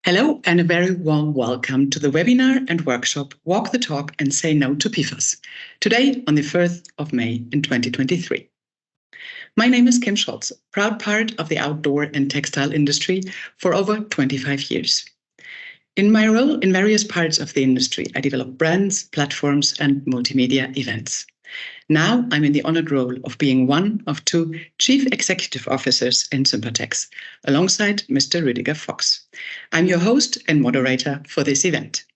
Hello and a very warm welcome to the webinar and workshop Walk the Talk and Say No to PFAS, today on the 1st of May in 2023. My name is Kim Scholz, proud part of the outdoor and textile industry for over 25 years. In my role in various parts of the industry, I develop brands, platforms, and multimedia events. Now I'm in the honored role of being one of two Chief Executive Officers in Sympatex, alongside Mr. Rüdiger Fox. I'm your host and moderator for this event.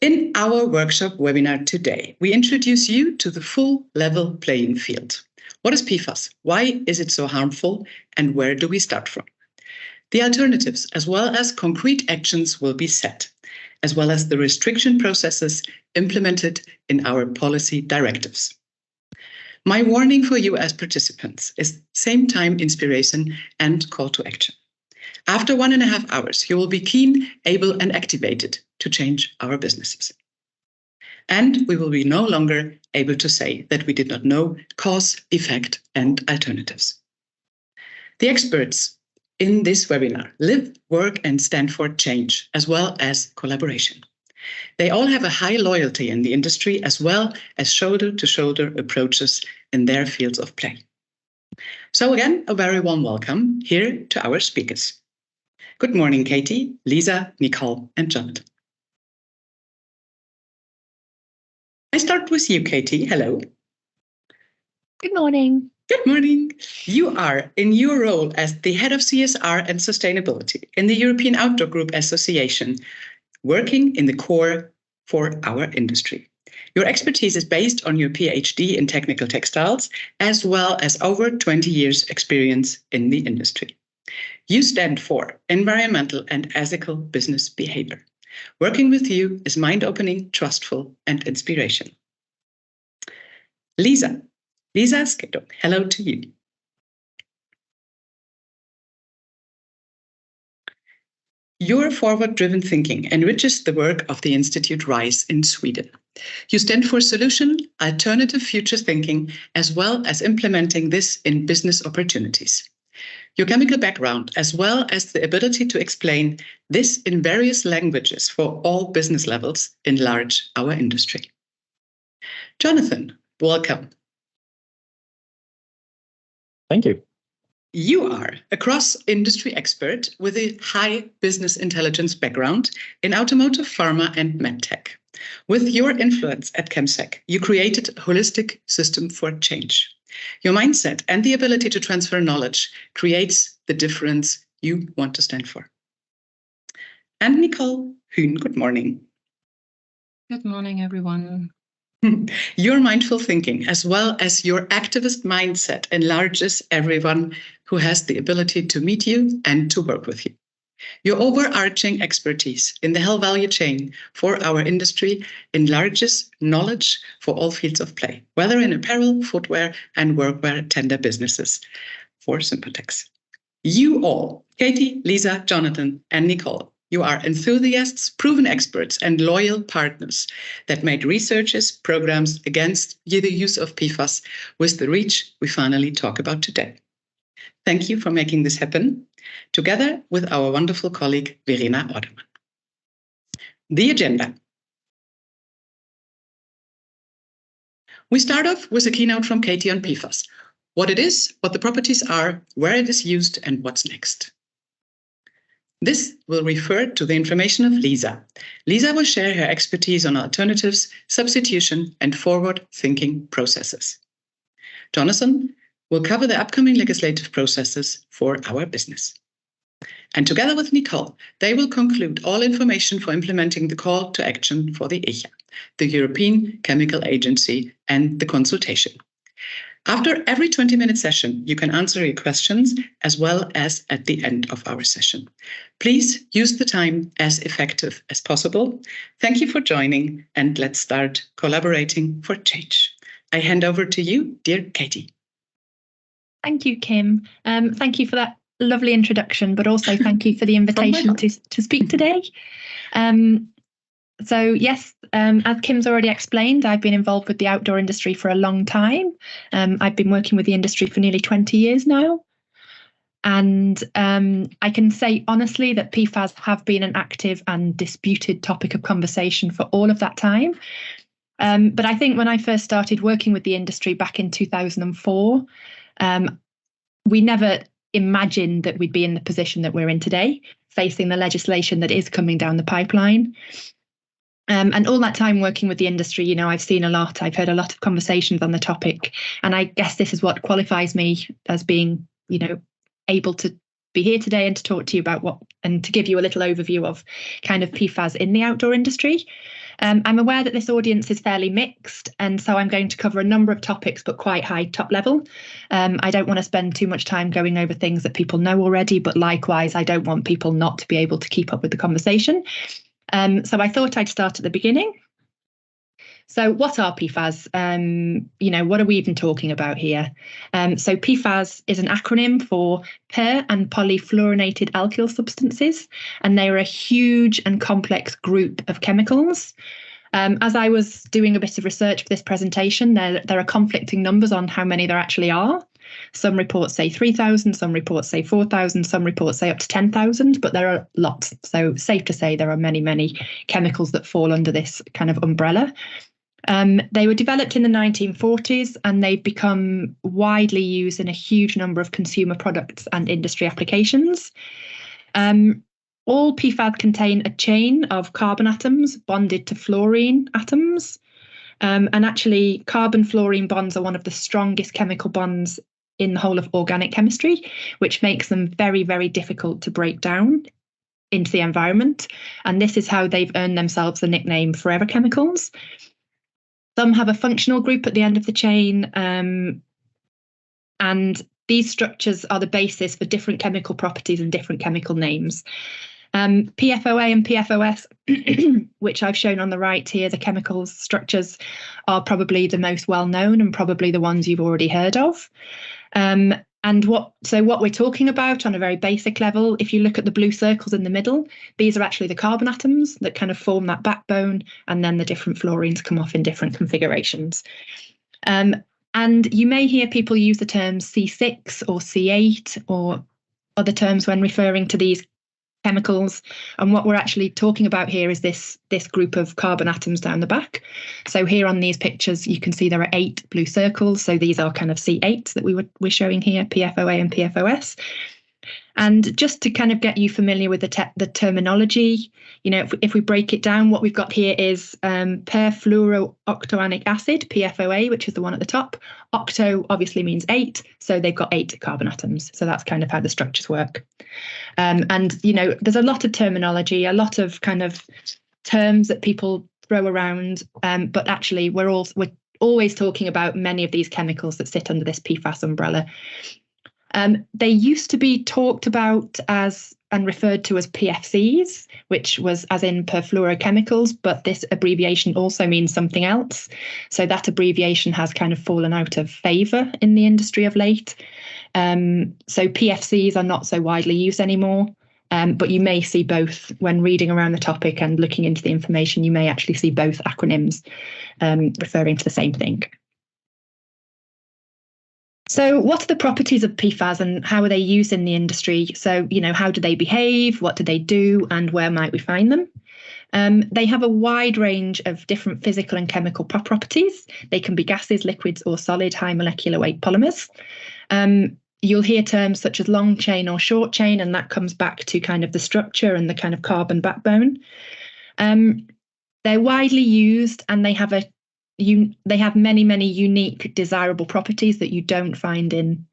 In our workshop webinar today, we introduce you to the full level playing field. What is PFAS? Why is it so harmful? And where do we start from? The alternatives, as well as concrete actions, will be set, as well as the restriction processes implemented in our policy directives. My warning for you as participants is same time inspiration and call to action. After 1.5 hours, you will be keen, able, and activated to change our businesses. And we will be no longer able to say that we did not know cause, effect, and alternatives. The experts in this webinar live, work, and stand for change, as well as collaboration. They all have a high loyalty in the industry, as well as shoulder-to-shoulder approaches in their fields of play. So again, a very warm welcome here to our speakers. Good morning, Katie, Lisa, Nicole, and Jonathan. I start with you, Katie. Hello. Good morning. Good morning. You are, in your role as the head of CSR and sustainability in the European Outdoor Group Association, working in the core for our industry. Your expertise is based on your PhD in technical textiles, as well as over 20 years experience in the industry. You stand for environmental and ethical business behavior. Working with you is mind-opening, trustful, and inspiration. Lisa Skedo, hello to you. Your forward-driven thinking enriches the work of the Institute RISE in Sweden. You stand for solution, alternative future thinking, as well as implementing this in business opportunities. Your chemical background, as well as the ability to explain this in various languages for all business levels, enlarge our industry. Jonathan, welcome. Thank you. You are a cross-industry expert with a high business intelligence background in automotive, pharma, and medtech. With your influence at ChemSec, you created a holistic system for change. Your mindset and the ability to transfer knowledge creates the difference you want to stand for. And Nicole Hühn, good morning. Good morning, everyone. Your mindful thinking, as well as your activist mindset, enlarges everyone who has the ability to meet you and to work with you. Your overarching expertise in the whole value chain for our industry enlarges knowledge for all fields of play, whether in apparel, footwear, and workwear tender businesses for Sympatex. You all, Katie, Lisa, Jonathan, and Nicole, you are enthusiasts, proven experts, and loyal partners that made researches, programs against the use of PFAS with the reach we finally talk about today. Thank you for making this happen, together with our wonderful colleague, Verena Ordermann. The agenda. We start off with a keynote from Katie on PFAS. What it is, what the properties are, where it is used, and what's next. This will refer to the information of Lisa. Lisa will share her expertise on alternatives, substitution, and forward-thinking processes. Jonathan will cover the upcoming legislative processes for our business. And together with Nicole, they will conclude all information for implementing the call to action for the ECHA, the European Chemical Agency, and the consultation. After every 20-minute session, you can answer your questions as well as at the end of our session. Please use the time as effective as possible. Thank you for joining, and let's start collaborating for change. I hand over to you, dear Katie. Thank you, Kim. Thank you for that lovely introduction, but also thank you for the invitation to speak today. So yes, as Kim's already explained, I've been involved with the outdoor industry for a long time. I've been working with the industry for nearly 20 years now. And I can say honestly that PFAS have been an active and disputed topic of conversation for all of that time. But I think when I first started working with the industry back in 2004, we never imagined that we'd be in the position that we're in today, facing the legislation that is coming down the pipeline. And all that time working with the industry, you know, I've seen a lot, I've heard a lot of conversations on the topic. And I guess this is what qualifies me as being, you know, able to be here today and to talk to you about what, and to give you a little overview of kind of PFAS in the outdoor industry. I'm aware that this audience is fairly mixed, and so I'm going to cover a number of topics, but quite high top level. I don't want to spend too much time going over things that people know already, but likewise, I don't want people not to be able to keep up with the conversation. So I thought I'd start at the beginning. So what are PFAS? You know, what are we even talking about here? So PFAS is an acronym for per and polyfluorinated alkyl substances, and they are a huge and complex group of chemicals. As I was doing a bit of research for this presentation, there are conflicting numbers on how many there actually are. Some reports say 3,000, some reports say 4,000, some reports say up to 10,000, but there are lots. So safe to say there are many, many chemicals that fall under this kind of umbrella. They were developed in the 1940s, and they've become widely used in a huge number of consumer products and industry applications. All PFAS contain a chain of carbon atoms bonded to fluorine atoms. And actually, carbon-fluorine bonds are one of the strongest chemical bonds in the whole of organic chemistry, which makes them very, very difficult to break down into the environment. And this is how they've earned themselves the nickname forever chemicals. Some have a functional group at the end of the chain, and these structures are the basis for different chemical properties and different chemical names. PFOA and PFOS, which I've shown on the right here, the chemical structures, are probably the most well-known and probably the ones you've already heard of. And what we're talking about on a very basic level, if you look at the blue circles in the middle, these are actually the carbon atoms that kind of form that backbone, and then the different fluorines come off in different configurations. And you may hear people use the terms C6 or C8 or other terms when referring to these chemicals, and what we're actually talking about here is this group of carbon atoms down the back. So here on these pictures you can see there are 8 blue circles, so these are kind of C8s that we're showing here, PFOA and PFOS. And just to kind of get you familiar with the terminology, you know, if we break it down, what we've got here is perfluorooctanoic acid, PFOA, which is the one at the top. Octo obviously means 8, so they've got 8 carbon atoms. So that's kind of how the structures work. And, you know, there's a lot of terminology, a lot of kind of terms that people throw around, but actually we're always talking about many of these chemicals that sit under this PFAS umbrella. They used to be talked about as and referred to as PFCs, which was as in perfluorochemicals, but this abbreviation also means something else. So that abbreviation has kind of fallen out of favour in the industry of late. So PFCs are not so widely used anymore, but you may see both when reading around the topic and looking into the information. You may actually see both acronyms referring to the same thing. So what are the properties of PFAS and how are they used in the industry? So, you know, how do they behave? What do they do? And where might we find them? They have a wide range of different physical and chemical properties. They can be gases, liquids, or solid high molecular weight polymers. You'll hear terms such as long chain or short chain, and that comes back to kind of the structure and the kind of carbon backbone. They're widely used, and they have many, many unique, desirable properties that you don't find in,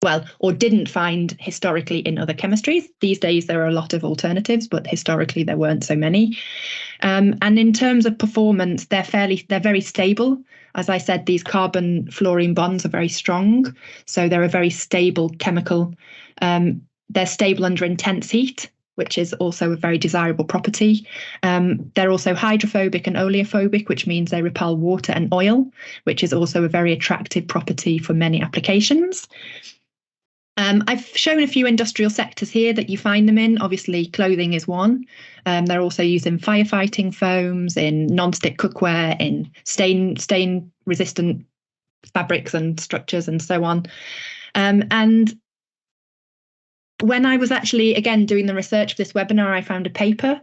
well, or didn't find historically in other chemistries. These days, there are a lot of alternatives, but historically there weren't so many. And in terms of performance, they're very stable. As I said, these carbon fluorine bonds are very strong. So they're a very stable chemical. They're stable under intense heat, which is also a very desirable property. They're also hydrophobic and oleophobic, which means they repel water and oil, which is also a very attractive property for many applications. I've shown a few industrial sectors here that you find them in. Obviously, clothing is one. They're also used in firefighting foams, in non-stick cookware, in stain-resistant fabrics and structures, and so on. And When I was actually, again, doing the research for this webinar, I found a paper,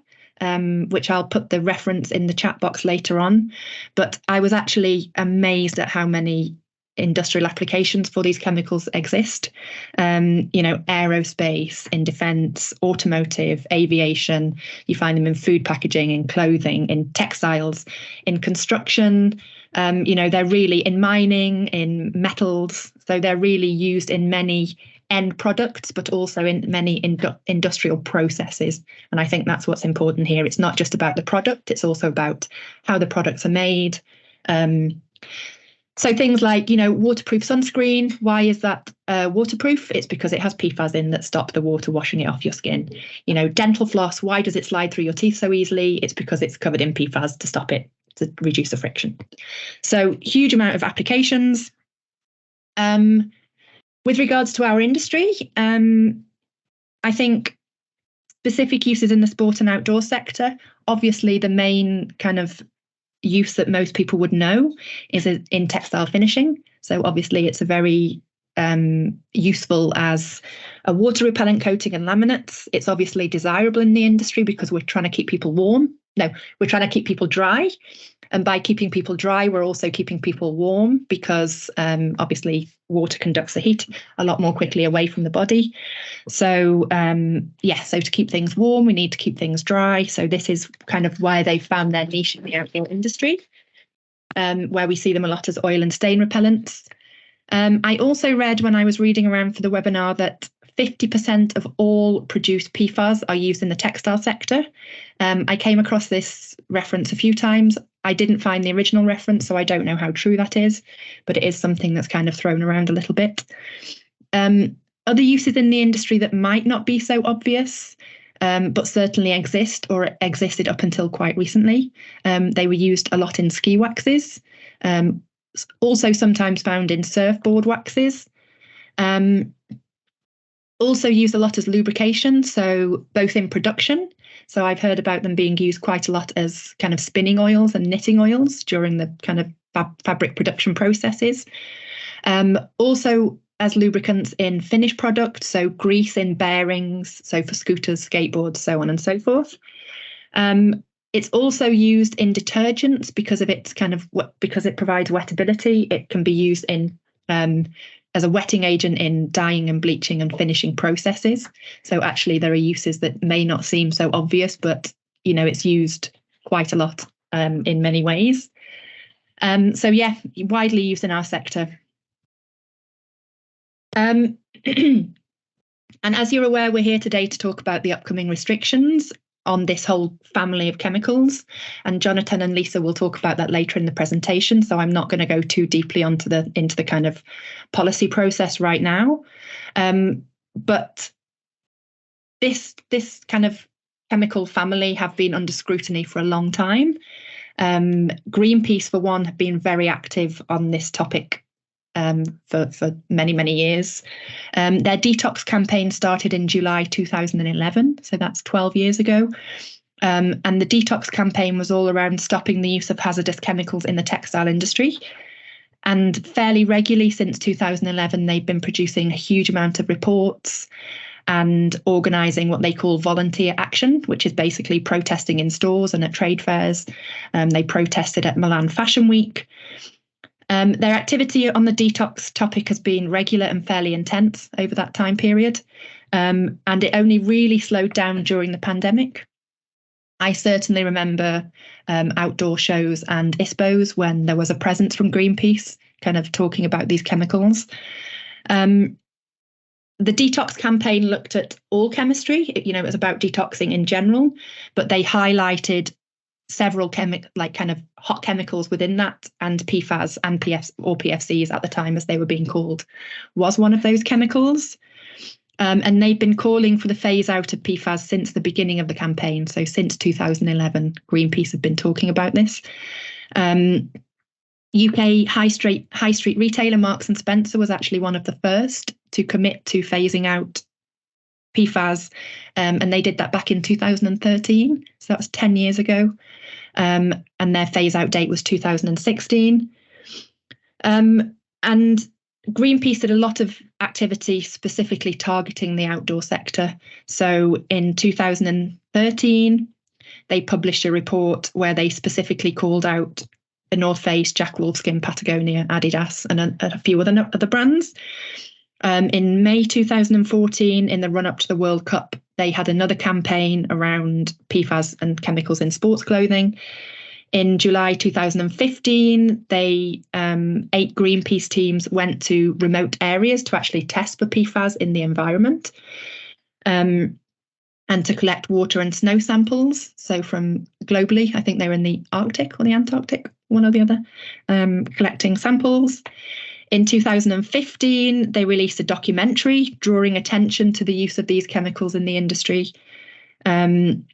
which I'll put the reference in the chat box later on. But I was actually amazed at how many industrial applications for these chemicals exist. Aerospace, in defence, automotive, aviation. You find them in food packaging, in clothing, in textiles, in construction. They're really in mining, in metals. So they're really used in many end products, but also in many industrial processes. And I think that's what's important here. It's not just about the product, it's also about how the products are made. So things like, waterproof sunscreen. Why is that waterproof? It's because it has PFAS in that stop the water washing it off your skin. Dental floss. Why does it slide through your teeth so easily? It's because it's covered in PFAS to stop it, to reduce the friction. So huge amount of applications. With regards to our industry, I think specific uses in the sport and outdoor sector, obviously the main kind of use that most people would know is in textile finishing. So obviously it's a very useful as a water repellent coating and laminates. It's obviously desirable in the industry because we're trying to keep people warm. No, we're trying to keep people dry. And by keeping people dry, we're also keeping people warm because obviously water conducts the heat a lot more quickly away from the body. So so to keep things warm, we need to keep things dry. So this is kind of why they found their niche in the outdoor industry, where we see them a lot as oil and stain repellents. I also read when I was reading around for the webinar that 50% of all produced PFAS are used in the textile sector. I came across this reference a few times. I didn't find the original reference, so I don't know how true that is, but it is something that's kind of thrown around a little bit. Other uses in the industry that might not be so obvious, but certainly exist or existed up until quite recently. They were used a lot in ski waxes, also sometimes found in surfboard waxes. Also used a lot as lubrication, so both in production. So I've heard about them being used quite a lot as kind of spinning oils and knitting oils during the kind of fabric production processes. Also as lubricants in finished products, so grease in bearings, so for scooters, skateboards, so on and so forth. It's also used in detergents because of its because it provides wettability. It can be used in as a wetting agent in dyeing and bleaching and finishing processes. So actually there are uses that may not seem so obvious, but it's used quite a lot in many ways. Widely used in our sector. And as you're aware, we're here today to talk about the upcoming restrictions on this whole family of chemicals, and Jonathan and Lisa will talk about that later in the presentation, so I'm not going to go too deeply into the kind of policy process right now. But this kind of chemical family have been under scrutiny for a long time. Greenpeace, for one, have been very active on this topic for many, many years. Their detox campaign started in July 2011, so that's 12 years ago. And the detox campaign was all around stopping the use of hazardous chemicals in the textile industry. And fairly regularly since 2011, they've been producing a huge amount of reports and organising what they call volunteer action, which is basically protesting in stores and at trade fairs. They protested at Milan Fashion Week. Their activity on the detox topic has been regular and fairly intense over that time period, and it only really slowed down during the pandemic. I certainly remember outdoor shows and ISPOs when there was a presence from Greenpeace kind of talking about these chemicals. The detox campaign looked at all chemistry. It was about detoxing in general, but they highlighted several kind of hot chemicals within that, and PFAS and PFCs at the time, as they were being called, was one of those chemicals. And they've been calling for the phase out of PFAS since the beginning of the campaign. So since 2011, Greenpeace have been talking about this. UK high street retailer Marks and Spencer was actually one of the first to commit to phasing out PFAS, and they did that back in 2013. So that was 10 years ago. And their phase out date was 2016. And Greenpeace did a lot of activity specifically targeting the outdoor sector. So in 2013, they published a report where they specifically called out the North Face, Jack Wolfskin, Patagonia, Adidas, and a few other brands. In May 2014, in the run-up to the World Cup, they had another campaign around PFAS and chemicals in sports clothing. In July 2015, 8 Greenpeace teams went to remote areas to actually test for PFAS in the environment, and to collect water and snow samples. So from globally, I think they were in the Arctic or the Antarctic, one or the other, collecting samples. In 2015, they released a documentary drawing attention to the use of these chemicals in the industry. In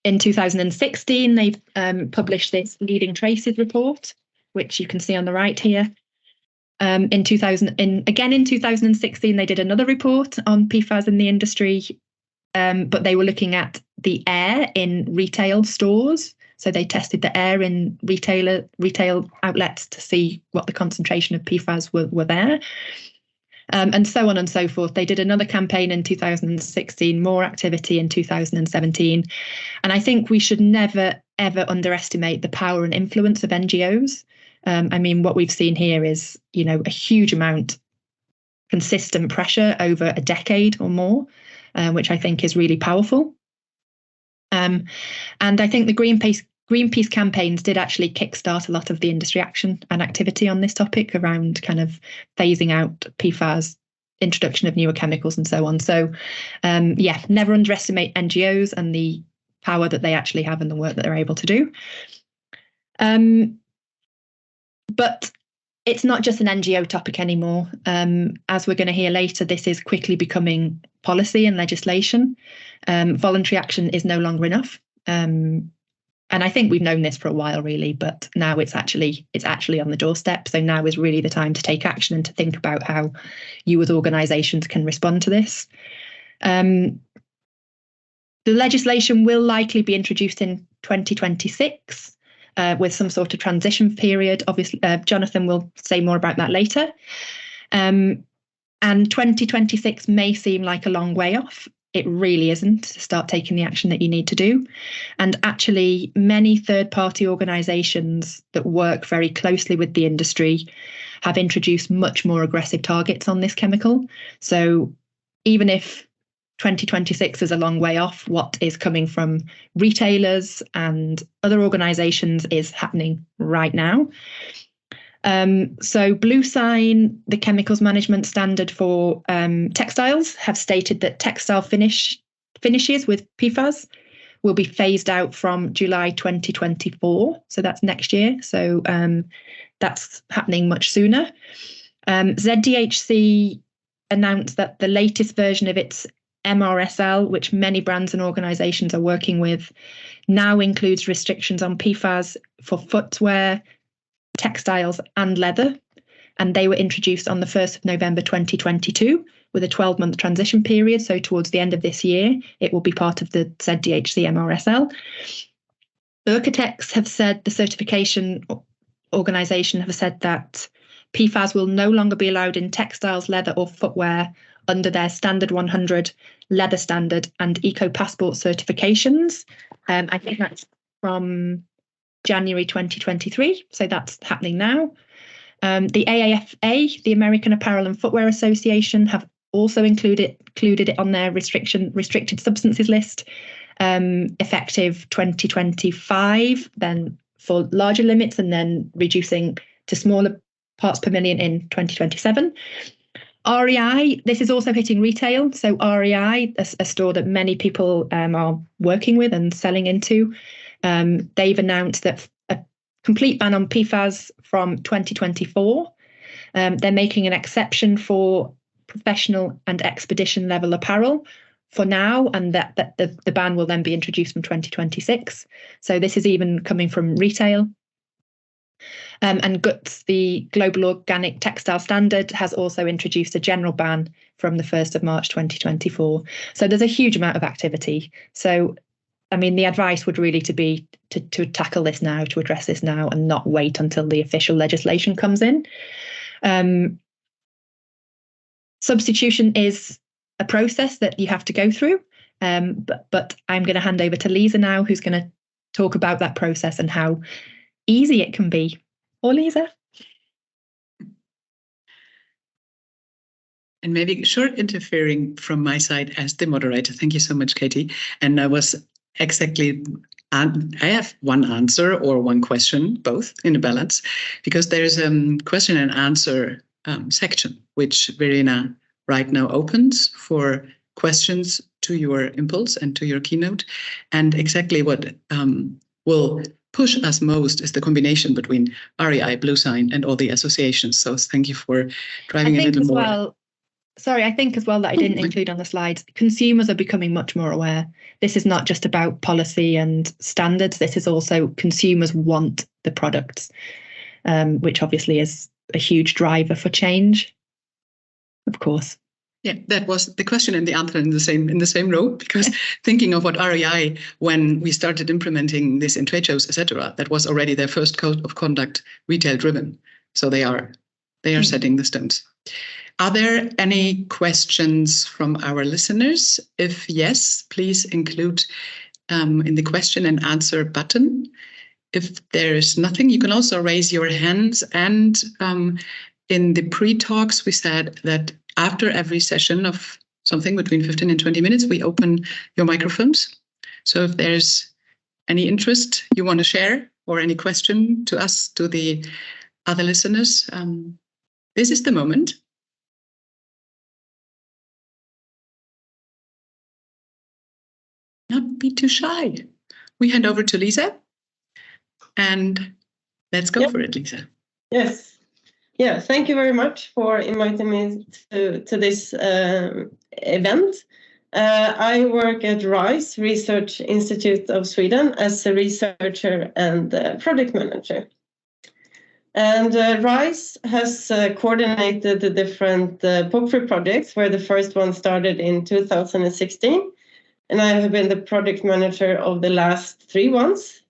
2016, they published this Leading Traces report, which you can see on the right here. In 2016, they did another report on PFAS in the industry, but they were looking at the air in retail stores. So they tested the air in retail outlets to see what the concentration of PFAS were there. And so on and so forth. They did another campaign in 2016, more activity in 2017. And I think we should never, ever underestimate the power and influence of NGOs. I mean, what we've seen here is, a huge amount, consistent pressure over a decade or more, which I think is really powerful. And I think the Greenpeace campaigns did actually kickstart a lot of the industry action and activity on this topic around kind of phasing out PFAS, introduction of newer chemicals and so on. So, never underestimate NGOs and the power that they actually have and the work that they're able to do. But it's not just an NGO topic anymore. As we're going to hear later, this is quickly becoming policy and legislation. Voluntary action is no longer enough. And I think we've known this for a while, really, but now it's actually on the doorstep. So now is really the time to take action and to think about how you as organisations can respond to this. The legislation will likely be introduced in 2026 with some sort of transition period. Obviously, Jonathan will say more about that later. And 2026 may seem like a long way off. It really isn't, to start taking the action that you need to do. And actually, many third-party organisations that work very closely with the industry have introduced much more aggressive targets on this chemical. So even if 2026 is a long way off, what is coming from retailers and other organisations is happening right now. So bluesign, the chemicals management standard for textiles, have stated that textile finishes with PFAS will be phased out from July 2024. So that's next year. So that's happening much sooner. ZDHC announced that the latest version of its MRSL, which many brands and organisations are working with, now includes restrictions on PFAS for footwear, textiles and leather, and they were introduced on the 1st of November 2022 with a 12-month transition period. So towards the end of this year, it will be part of the ZDHC MRSL. OekoTex have said, the certification organisation have said that PFAS will no longer be allowed in textiles, leather or footwear under their Standard 100, Leather Standard and Eco Passport certifications. I think that's from January 2023, so that's happening now. The AAFA, the American Apparel and Footwear Association, have also included it on their restricted substances list, effective 2025, then for larger limits and then reducing to smaller parts per million in 2027. REI, this is also hitting retail. So REI, a store that many people are working with and selling into, they've announced that a complete ban on PFAS from 2024. They're making an exception for professional and expedition level apparel for now, and that the ban will then be introduced from 2026. So this is even coming from retail. And GUTS, the Global Organic Textile Standard, has also introduced a general ban from the 1st of March 2024. So there's a huge amount of activity. So, I mean, the advice would really be to tackle this now, to address this now, and not wait until the official legislation comes in. Substitution is a process that you have to go through, but I'm going to hand over to Lisa now, who's going to talk about that process and how easy it can be. Or Lisa? And maybe short interfering from my side as the moderator. Thank you so much, Katie. And I have one answer or one question, both in a balance, because there's a question and answer section, which Verena right now opens for questions to your impulse and to your keynote. And exactly what will push us most is the combination between REI, bluesign, and all the associations. So thank you for driving a little more. I think as well that I didn't include on the slides, consumers are becoming much more aware. This is not just about policy and standards. This is also consumers want the products, which obviously is a huge driver for change, of course. Yeah, that was the question and the answer in the same row, because thinking of what REI, when we started implementing this in trade shows, etc., that was already their first code of conduct retail driven. So they are setting the stones. Are there any questions from our listeners? If yes, please include in the question and answer button. If there is nothing, you can also raise your hands. And in the pre-talks, we said that after every session of something between 15 and 20 minutes, we open your microphones. So if there's any interest you want to share or any question to us, to the other listeners, this is the moment. Not be too shy. We hand over to Lisa, and let's go for it, Lisa. Yes. Yeah, thank you very much for inviting me to this event. I work at RISE, Research Institute of Sweden, as a researcher and project manager. And RISE has coordinated the different POP3 projects, where the first one started in 2016. And I have been the project manager of the last 3 ones.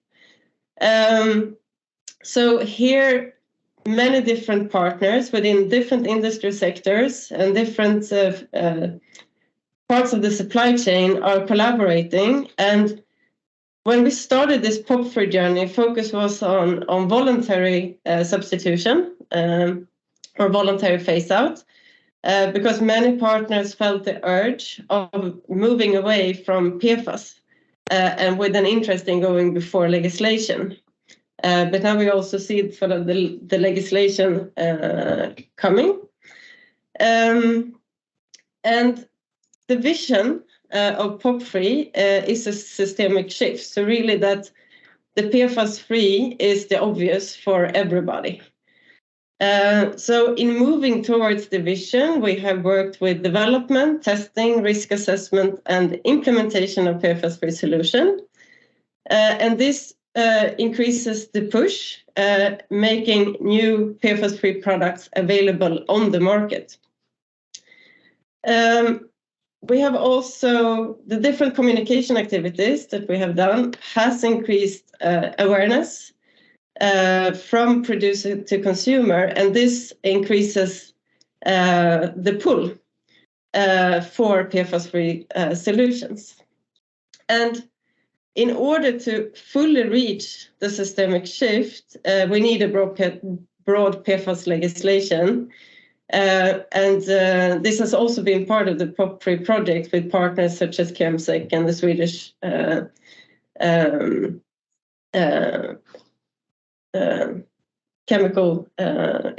So here, many different partners within different industry sectors and different parts of the supply chain are collaborating. And when we started this POP3 journey, focus was on voluntary substitution or voluntary phase out. Because many partners felt the urge of moving away from PFAS and with an interest in going before legislation. But now we also see sort of the legislation coming. And the vision of POP3 is a systemic shift. So really that the PFAS-free is the obvious for everybody. So in moving towards the vision, we have worked with development, testing, risk assessment, and implementation of PFAS-free solution. And this increases the push, making new PFAS-free products available on the market. We have also the different communication activities that we have done has increased awareness from producer to consumer, and this increases the pull for PFAS-free solutions. And in order to fully reach the systemic shift, we need a broad PFAS legislation. And this has also been part of the POP3 project with partners such as ChemSec and the Swedish chemical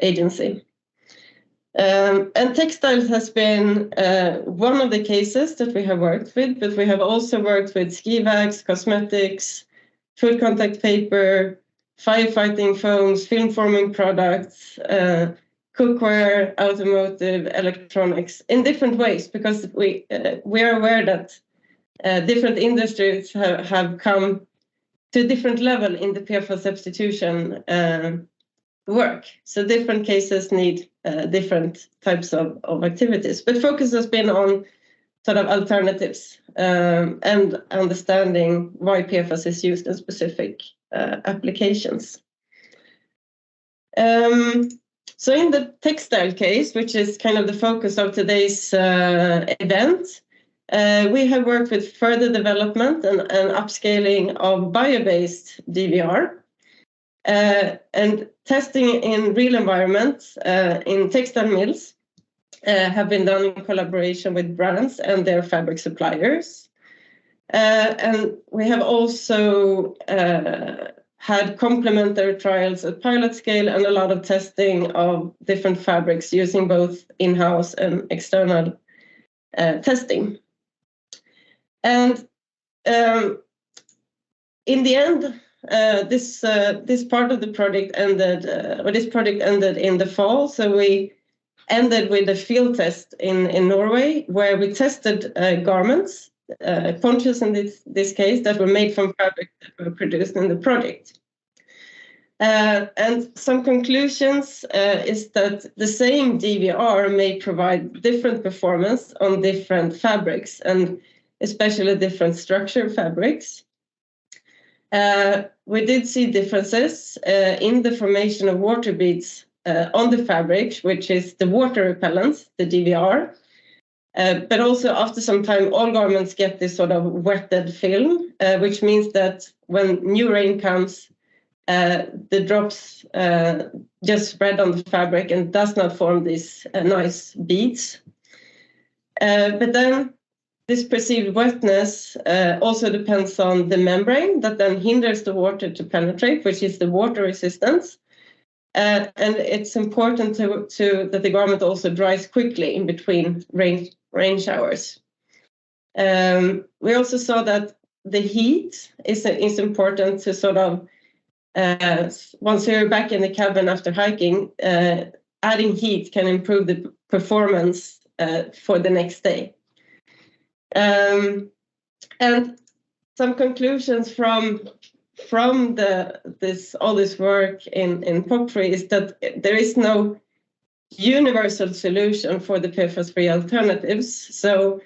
agency. And textiles has been one of the cases that we have worked with, but we have also worked with ski bags, cosmetics, food contact paper, firefighting foams, film forming products, cookware, automotive, electronics in different ways, because we are aware that different industries have come to a different level in the PFAS substitution work. So different cases need different types of activities. But focus has been on sort of alternatives and understanding why PFAS is used in specific applications. So in the textile case, which is kind of the focus of today's event, we have worked with further development and upscaling of bio-based DVR. And testing in real environments in textile mills have been done in collaboration with brands and their fabric suppliers. And we have also had complementary trials at pilot scale and a lot of testing of different fabrics using both in-house and external testing. And in the end, this part of the project ended, or this project ended in the fall. So we ended with a field test in Norway, where we tested garments, ponchos in this case, that were made from fabric that were produced in the project. And some conclusions is that the same DVR may provide different performance on different fabrics, and especially different structure fabrics. We did see differences in the formation of water beads on the fabric, which is the water repellent, the DVR. But also after some time, all garments get this sort of wetted film, which means that when new rain comes, the drops just spread on the fabric and does not form these nice beads. But then this perceived wetness also depends on the membrane that then hinders the water to penetrate, which is the water resistance. And it's important that the garment also dries quickly in between rain showers. We also saw that the heat is important to sort of, once you're back in the cabin after hiking, adding heat can improve the performance for the next day. And some conclusions from all this work in POP3 is that there is no universal solution for the PFAS-free alternatives. So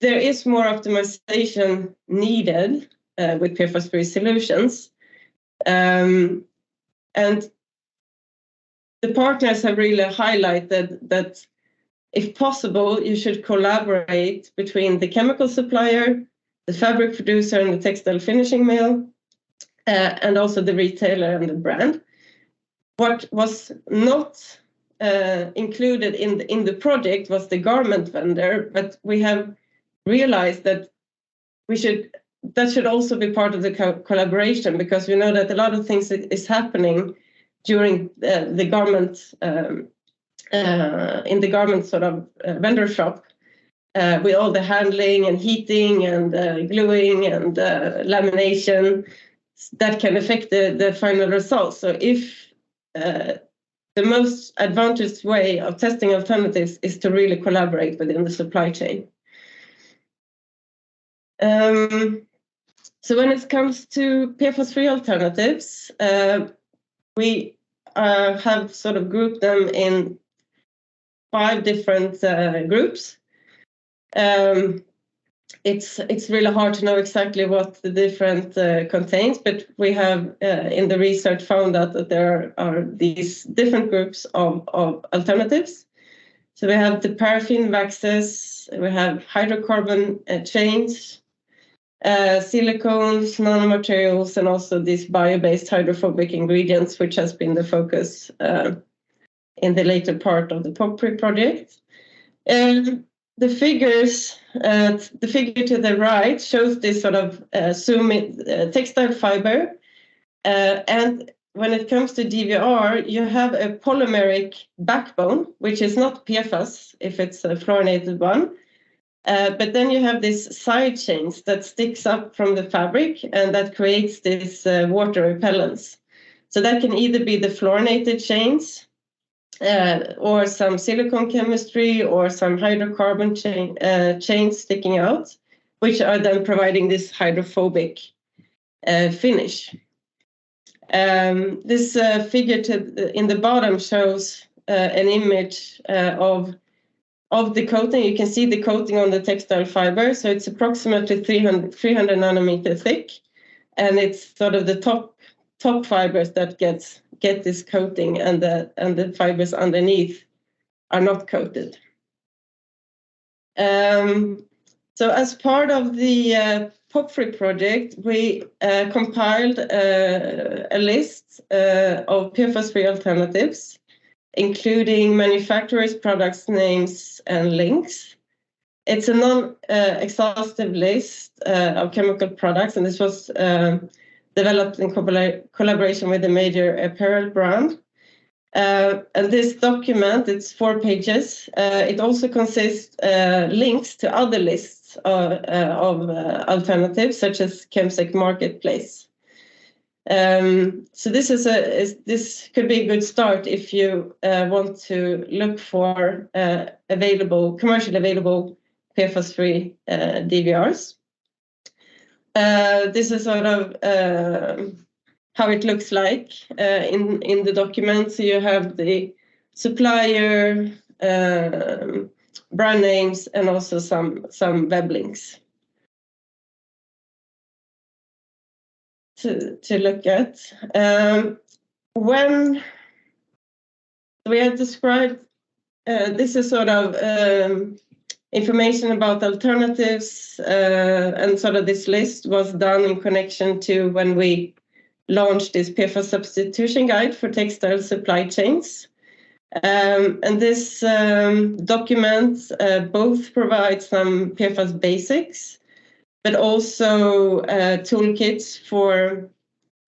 there is more optimization needed with PFAS-free solutions. And the partners have really highlighted that if possible, you should collaborate between the chemical supplier, the fabric producer, and the textile finishing mill, and also the retailer and the brand. What was not included in the project was the garment vendor, but we have realized that that should also be part of the collaboration, because we know that a lot of things is happening during the garment in the garment sort of vendor shop, with all the handling and heating and gluing and lamination that can affect the final result. So if the most advantageous way of testing alternatives is to really collaborate within the supply chain. So when it comes to PFAS-free alternatives, we have sort of grouped them in 5 different groups. It's really hard to know exactly what the different contains, but we have in the research found out that there are these different groups of alternatives. So we have the paraffin waxes, we have hydrocarbon chains, silicones, nanomaterials, and also these bio-based hydrophobic ingredients, which has been the focus in the later part of the POP3 project. And the figure to the right shows this sort of textile fiber. And when it comes to DVR, you have a polymeric backbone, which is not PFAS if it's a fluorinated one. But then you have these side chains that sticks up from the fabric and that creates this water repellents. So that can either be the fluorinated chains, or some silicone chemistry, or some hydrocarbon chains sticking out, which are then providing this hydrophobic finish. This figure in the bottom shows an image of the coating. You can see the coating on the textile fiber. So it's approximately 300 nanometer thick, and it's sort of the top top fibers that get this coating, and the fibers underneath are not coated. So as part of the POP3 project, we compiled a list of PFAS-free alternatives, including manufacturers, products, names, and links. It's a non-exhaustive list of chemical products, and this was developed in collaboration with a major apparel brand. And this document, it's 4 pages. It also consists links to other lists of alternatives, such as ChemSec Marketplace. So this could be a good start if you want to look for commercially available PFAS-free DVRs. This is sort of how it looks like in the document. So you have the supplier, brand names, and also some web links to look at. When we have described, this is sort of information about alternatives, and sort of this list was done in connection to when we launched this PFAS substitution guide for textile supply chains. And this document both provides some PFAS basics, but also toolkits for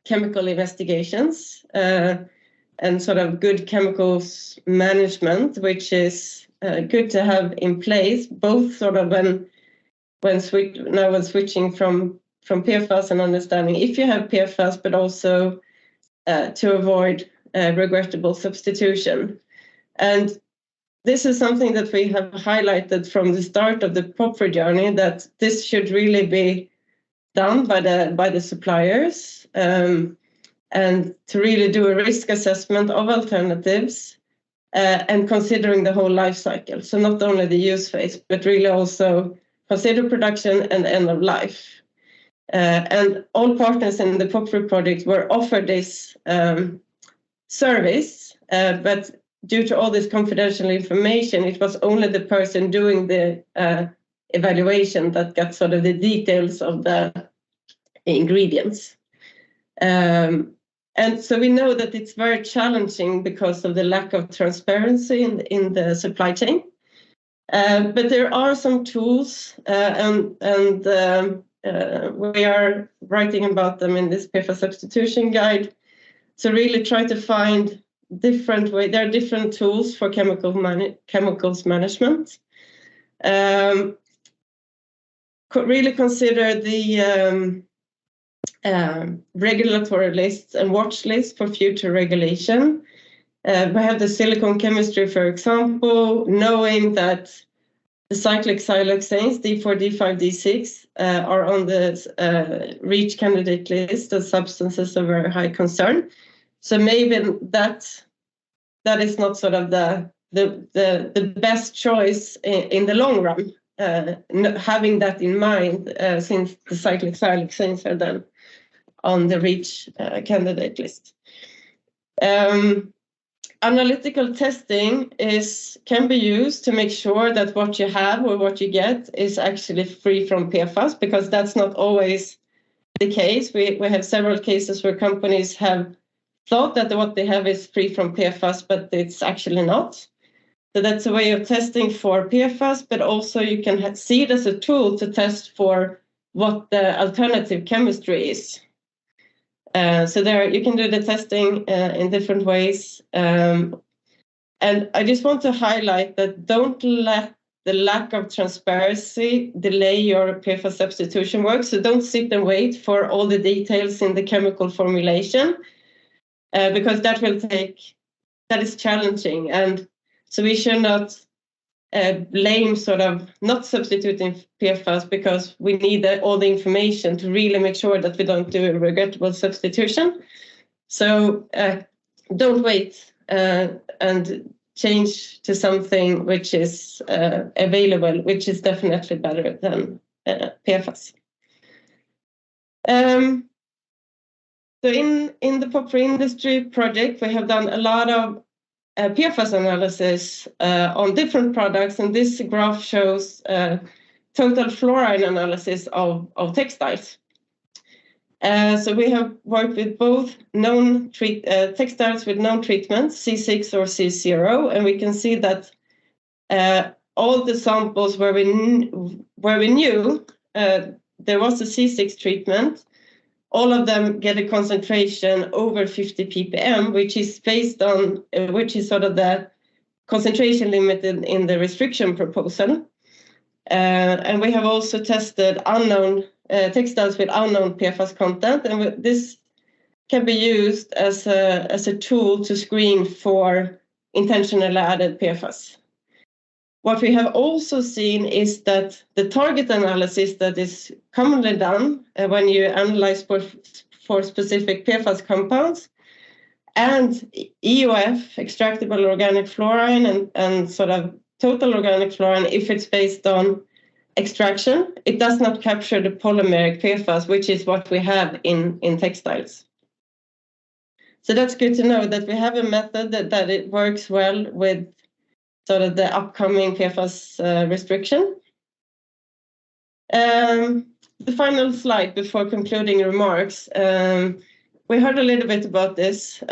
chemical investigations and sort of good chemicals management, which is good to have in place, both sort of when switching from PFAS and understanding if you have PFAS, but also to avoid regrettable substitution. And this is something that we have highlighted from the start of the POP3 journey, that this should really be done by the suppliers, and to really do a risk assessment of alternatives and considering the whole life cycle. So not only the use phase, but really also consider production and end of life. And all partners in the POP3 project were offered this service, but due to all this confidential information, it was only the person doing the evaluation that got sort of the details of the ingredients. And so we know that it's very challenging because of the lack of transparency in the supply chain. But there are some tools, and we are writing about them in this PFAS substitution guide. So really try to find different way. There are different tools for chemicals management. Really consider the regulatory lists and watch lists for future regulation. We have the silicone chemistry, for example, knowing that the cyclic siloxanes, D4, D5, D6, are on the REACH candidate list as substances of very high concern. So maybe that is not sort of the best choice in the long run, having that in mind, since the cyclic siloxanes are then on the REACH candidate list. Analytical testing can be used to make sure that what you have or what you get is actually free from PFAS, because that's not always the case. We have several cases where companies have thought that what they have is free from PFAS, but it's actually not. So that's a way of testing for PFAS, but also you can see it as a tool to test for what the alternative chemistry is. So there you can do the testing in different ways. And I just want to highlight that don't let the lack of transparency delay your PFAS substitution work. So don't sit and wait for all the details in the chemical formulation, because that is challenging. And so we should not blame sort of not substituting PFAS, because we need all the information to really make sure that we don't do a regrettable substitution. So don't wait and change to something which is available, which is definitely better than PFAS. So in the pop for industry project, we have done a lot of PFAS analysis on different products, and this graph shows total fluoride analysis of textiles. So we have worked with both known textiles with known treatments, C6 or C0, and we can see that all the samples where we knew there was a C6 treatment, all of them get a concentration over 50 ppm, which is based on which is sort of the concentration limited in the restriction proposal. And we have also tested unknown textiles with unknown PFAS content, and this can be used as a tool to screen for intentionally added PFAS. What we have also seen is that the target analysis that is commonly done when you analyze for specific PFAS compounds and EOF, extractable organic fluorine, and sort of total organic fluorine, if it's based on extraction, it does not capture the polymeric PFAS, which is what we have in textiles. So that's good to know that we have a method that it works well with sort of the upcoming PFAS restriction. The final slide before concluding remarks. We heard a little bit about this.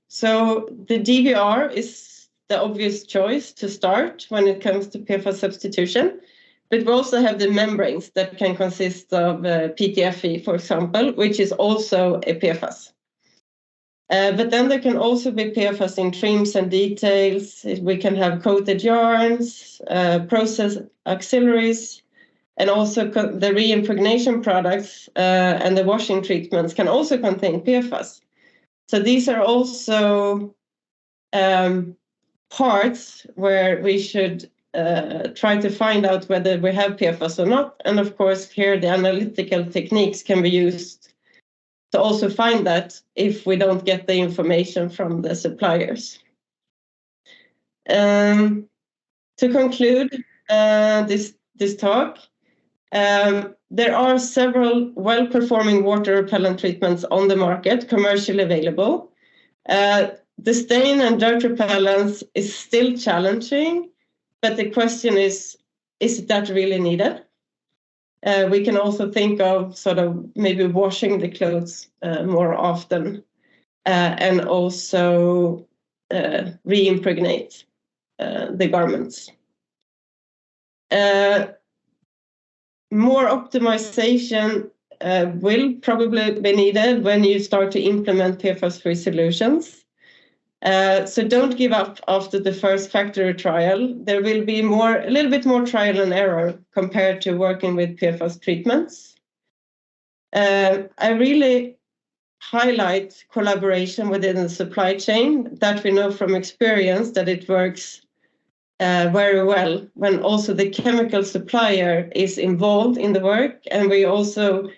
So the DVR is the obvious choice to start when it comes to PFAS substitution. But we also have the membranes that can consist of PTFE, for example, which is also a PFAS. But then there can also be PFAS in trims and details. We can have coated yarns, process auxiliaries, and also the re-impregnation products and the washing treatments can also contain PFAS. So these are also parts where we should try to find out whether we have PFAS or not. And of course, here the analytical techniques can be used to also find that if we don't get the information from the suppliers. To conclude this talk, there are several well-performing water repellent treatments on the market, commercially available. The stain and dirt repellents is still challenging, but the question is that really needed? We can also think of sort of maybe washing the clothes more often and also re-impregnate the garments. More optimization will probably be needed when you start to implement PFAS-free solutions. So don't give up after the first factory trial. There will be a little bit more trial and error compared to working with PFAS treatments. I really highlight collaboration within the supply chain, that we know from experience that it works very well when also the chemical supplier is involved in the work. And we also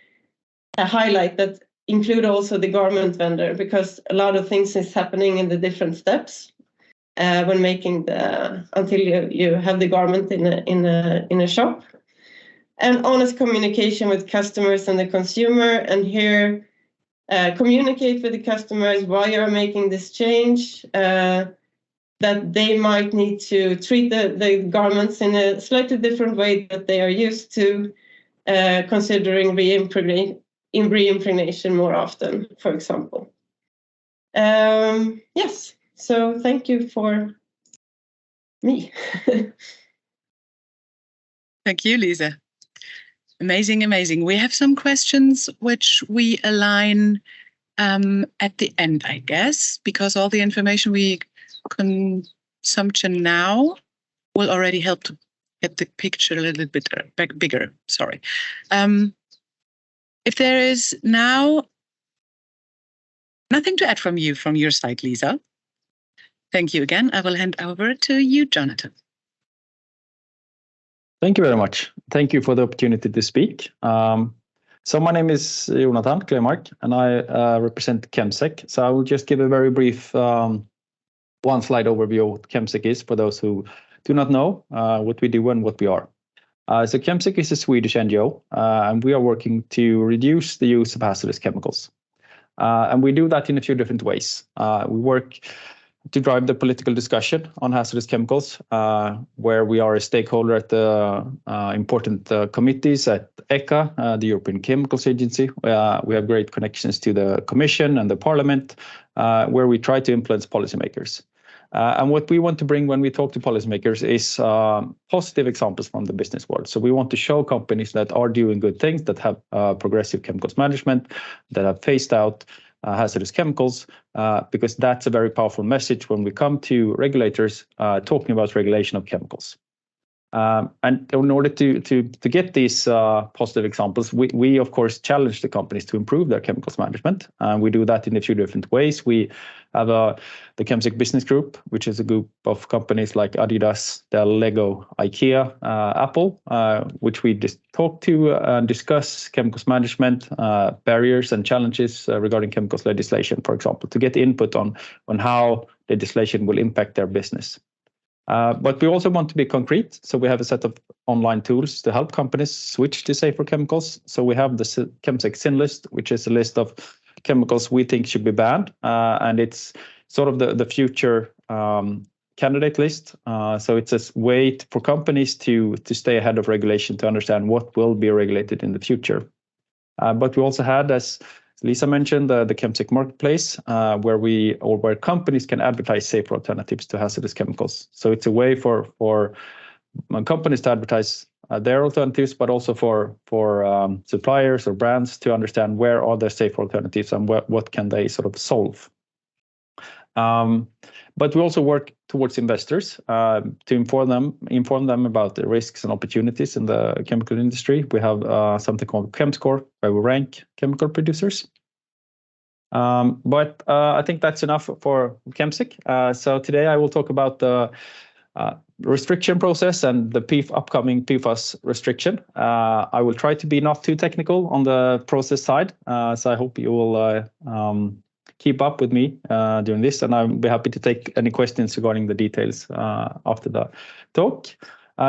highlight that include also the garment vendor, because a lot of things is happening in the different steps when making until you have the garment in a shop. And honest communication with customers and the consumer, and here communicate with the customers why you're making this change, that they might need to treat the garments in a slightly different way that they are used to, considering re-impregnation more often, for example. Yes, so thank you for me. Thank you, Lisa. Amazing, amazing. We have some questions which we align at the end, I guess, because all the information we consumption now will already help to get the picture a little bit bigger. Sorry. If there is now nothing to add from your side, Lisa, thank you again. I will hand over to you, Jonathan. Thank you very much. Thank you for the opportunity to speak. So my name is Jonathan Klemark, and I represent ChemSec. So I will just give a very brief one slide overview of what ChemSec is for those who do not know what we do and what we are. So ChemSec is a Swedish NGO, and we are working to reduce the use of hazardous chemicals. And we do that in a few different ways. We work to drive the political discussion on hazardous chemicals, where we are a stakeholder at the important committees at ECHA, the European Chemicals Agency. We have great connections to the Commission and the Parliament, where we try to influence policymakers. And what we want to bring when we talk to policymakers is positive examples from the business world. So we want to show companies that are doing good things, that have progressive chemicals management, that have phased out hazardous chemicals, because that's a very powerful message when we come to regulators talking about regulation of chemicals. And in order to get these positive examples, we of course challenge the companies to improve their chemicals management. And we do that in a few different ways. We have the ChemSec Business Group, which is a group of companies like Adidas, Dell, Lego, IKEA, Apple, which we just talk to and discuss chemicals management, barriers and challenges regarding chemicals legislation, for example, to get input on how legislation will impact their business. But we also want to be concrete, so we have a set of online tools to help companies switch to safer chemicals. So we have the ChemSec Sin list, which is a list of chemicals we think should be banned, and it's sort of the future candidate list. So it's a way for companies to stay ahead of regulation, to understand what will be regulated in the future. But we also had, as Lisa mentioned, the ChemSec Marketplace, where companies can advertise safer alternatives to hazardous chemicals. So it's a way for companies to advertise their alternatives, but also for suppliers or brands to understand where are their safer alternatives and what can they sort of solve. But we also work towards investors to inform them about the risks and opportunities in the chemical industry. We have something called ChemScore, where we rank chemical producers. But I think that's enough for ChemSec. So today I will talk about the restriction process and the upcoming PFAS restriction. I will try to be not too technical on the process side, so I hope you will keep up with me during this, and I'll be happy to take any questions regarding the details after the talk.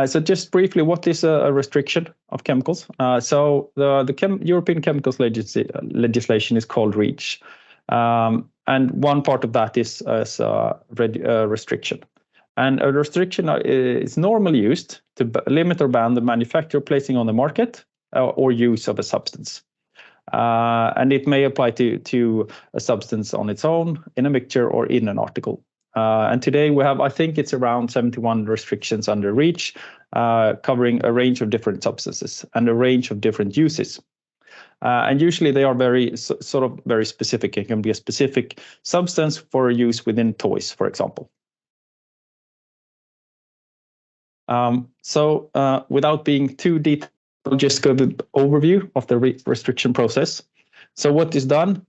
So just briefly, what is a restriction of chemicals? So the European Chemicals legislation is called REACH, and one part of that is a restriction. And a restriction is normally used to limit or ban the manufacturer, placing on the market, or use of a substance. And it may apply to a substance on its own, in a mixture, or in an article. And today we have, I think it's around 71 restrictions under REACH, covering a range of different substances and a range of different uses. And usually they are very specific. It can be a specific substance for use within toys, for example. So without being too detailed, I'll just give an overview of the restriction process. So what is done,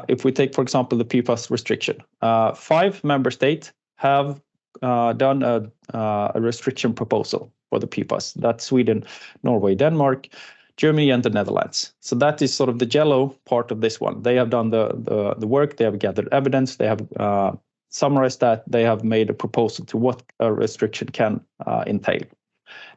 if we take, for example, the PFAS restriction, 5 member states have done a restriction proposal for the PFAS. That's Sweden, Norway, Denmark, Germany, and the Netherlands. So that is sort of the yellow part of this one. They have done the work, they have gathered evidence, they have summarized that, they have made a proposal to what a restriction can entail.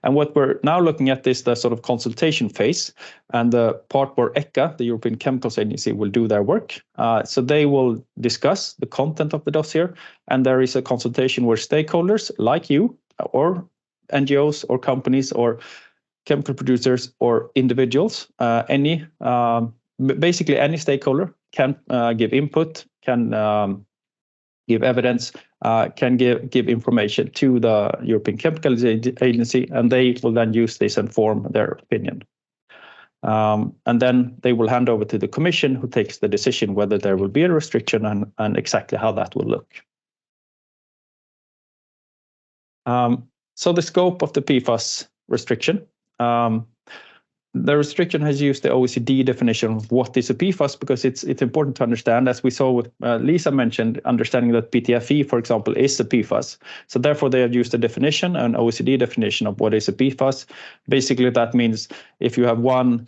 And what we're now looking at is the sort of consultation phase, and the part where ECHA, the European Chemicals Agency, will do their work. So they will discuss the content of the dossier, and there is a consultation where stakeholders like you, or NGOs, or companies, or chemical producers, or individuals, basically any stakeholder can give input, can give evidence, can give information to the European Chemicals Agency, and they will then use this and form their opinion. And then they will hand over to the Commission, who takes the decision whether there will be a restriction and exactly how that will look. So the scope of the PFAS restriction. The restriction has used the OECD definition of what is a PFAS, because it's important to understand, as we saw with Lisa mentioned, understanding that PTFE, for example, is a PFAS. So therefore, they have used a definition, an OECD definition of what is a PFAS. Basically, that means if you have one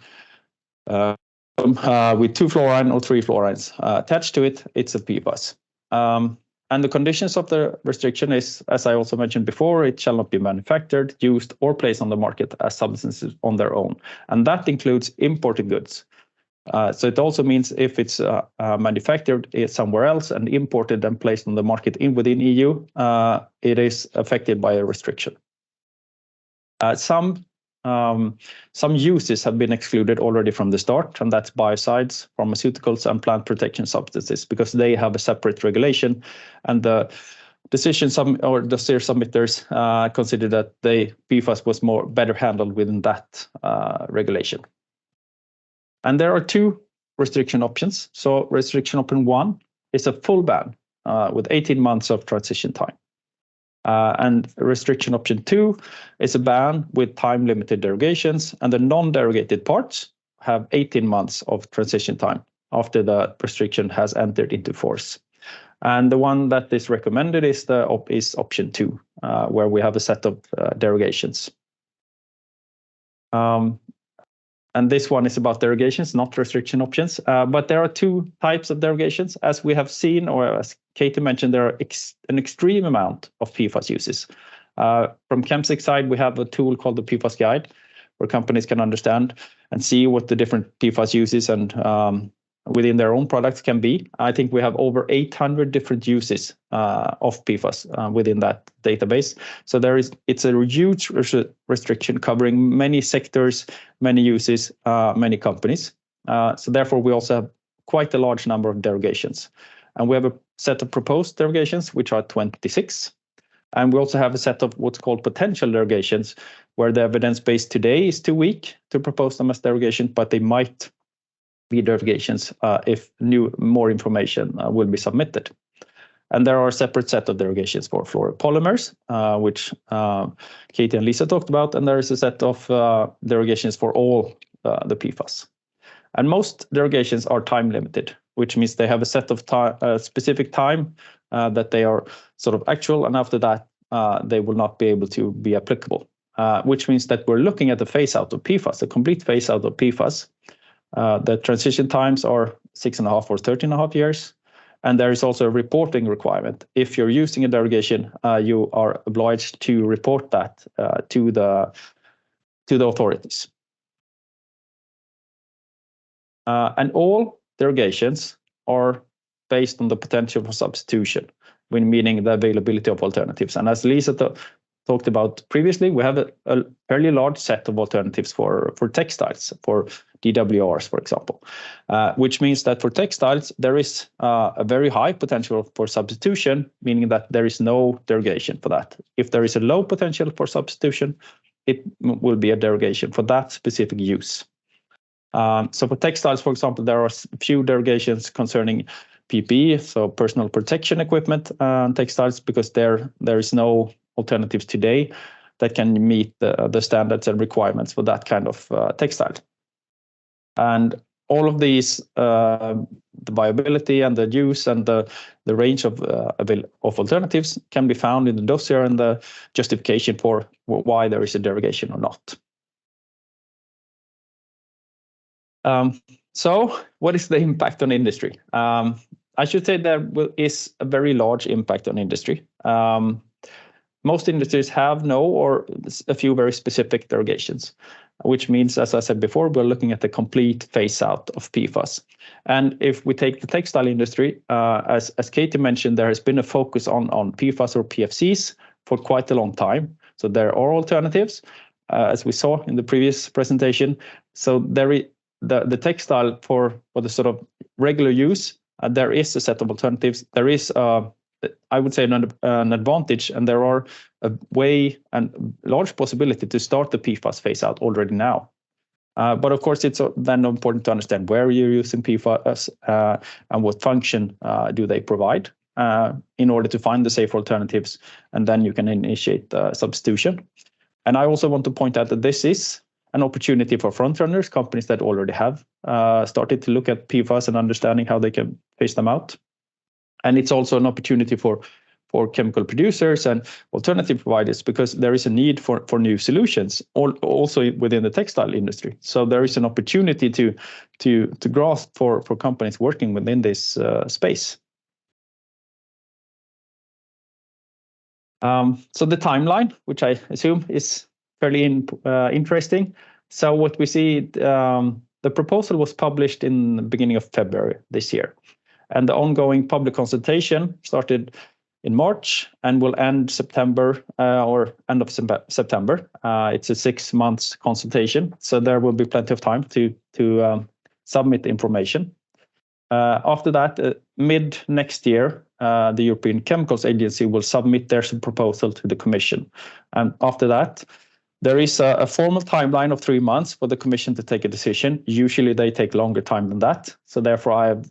with 2 fluorine or 3 fluorines attached to it, it's a PFAS. And the conditions of the restriction is, as I also mentioned before, it shall not be manufactured, used, or placed on the market as substances on their own. And that includes imported goods. So it also means if it's manufactured somewhere else and imported and placed on the market within EU, it is affected by a restriction. Some uses have been excluded already from the start, and that's biocides, pharmaceuticals, and plant protection substances, because they have a separate regulation, and the dossier submitters considered that PFAS was better handled within that regulation. And there are two restriction options. So restriction option 1 is a full ban with 18 months of transition time. And restriction option 2 is a ban with time-limited derogations, and the non-derogated parts have 18 months of transition time after the restriction has entered into force. And the one that is recommended is option 2, where we have a set of derogations. And this one is about derogations, not restriction options. But there are two types of derogations. As we have seen, or as Katie mentioned, there are an extreme amount of PFAS uses. From ChemSec side, we have a tool called the PFAS Guide, where companies can understand and see what the different PFAS uses and within their own products can be. I think we have over 800 different uses of PFAS within that database. So it's a huge restriction covering many sectors, many uses, many companies. So therefore, we also have quite a large number of derogations. And we have a set of proposed derogations, which are 26. And we also have a set of what's called potential derogations, where the evidence base today is too weak to propose them as derogation, but they might be derogations if more information will be submitted. And there are a separate set of derogations for fluoropolymers, which Katie and Lisa talked about, and there is a set of derogations for all the PFAS. And most derogations are time limited, which means they have a set of specific time that they are sort of actual, and after that they will not be able to be applicable, which means that we're looking at the phase out of PFAS, a complete phase out of PFAS. The transition times are 6.5 or 13.5 years. And there is also a reporting requirement. If you're using a derogation, you are obliged to report that to the authorities. And all derogations are based on the potential for substitution, meaning the availability of alternatives. And as Lisa talked about previously, we have a fairly large set of alternatives for textiles, for DWRs, for example, which means that for textiles, there is a very high potential for substitution, meaning that there is no derogation for that. If there is a low potential for substitution, it will be a derogation for that specific use. So for textiles, for example, there are a few derogations concerning PPE, so personal protection equipment and textiles, because there is no alternatives today that can meet the standards and requirements for that kind of textile. And all of these, the viability and the use and the range of alternatives can be found in the dossier and the justification for why there is a derogation or not. So what is the impact on industry? I should say there is a very large impact on industry. Most industries have no or a few very specific derogations, which means, as I said before, we're looking at the complete phase out of PFAS. And if we take the textile industry, as Katie mentioned, there has been a focus on PFAS or PFCs for quite a long time. So there are alternatives, as we saw in the previous presentation. So the textile for the sort of regular use, there is a set of alternatives. There is, I would say, an advantage, and there are a way and large possibility to start the PFAS phase out already now. But of course, it's then important to understand where you're using PFAS and what function do they provide in order to find the safe alternatives, and then you can initiate substitution. And I also want to point out that this is an opportunity for frontrunners, companies that already have started to look at PFAS and understanding how they can phase them out. And it's also an opportunity for chemical producers and alternative providers, because there is a need for new solutions, also within the textile industry. So there is an opportunity to grasp for companies working within this space. So the timeline, which I assume is fairly interesting. So what we see The proposal was published in the beginning of February this year, and the ongoing public consultation started in March and will end September or end of September. It's a 6 months consultation, so there will be plenty of time to submit information. After that, mid next year, the European Chemicals Agency will submit their proposal to the Commission. And after that, there is a formal timeline of 3 months for the Commission to take a decision. Usually they take longer time than that. So therefore, I have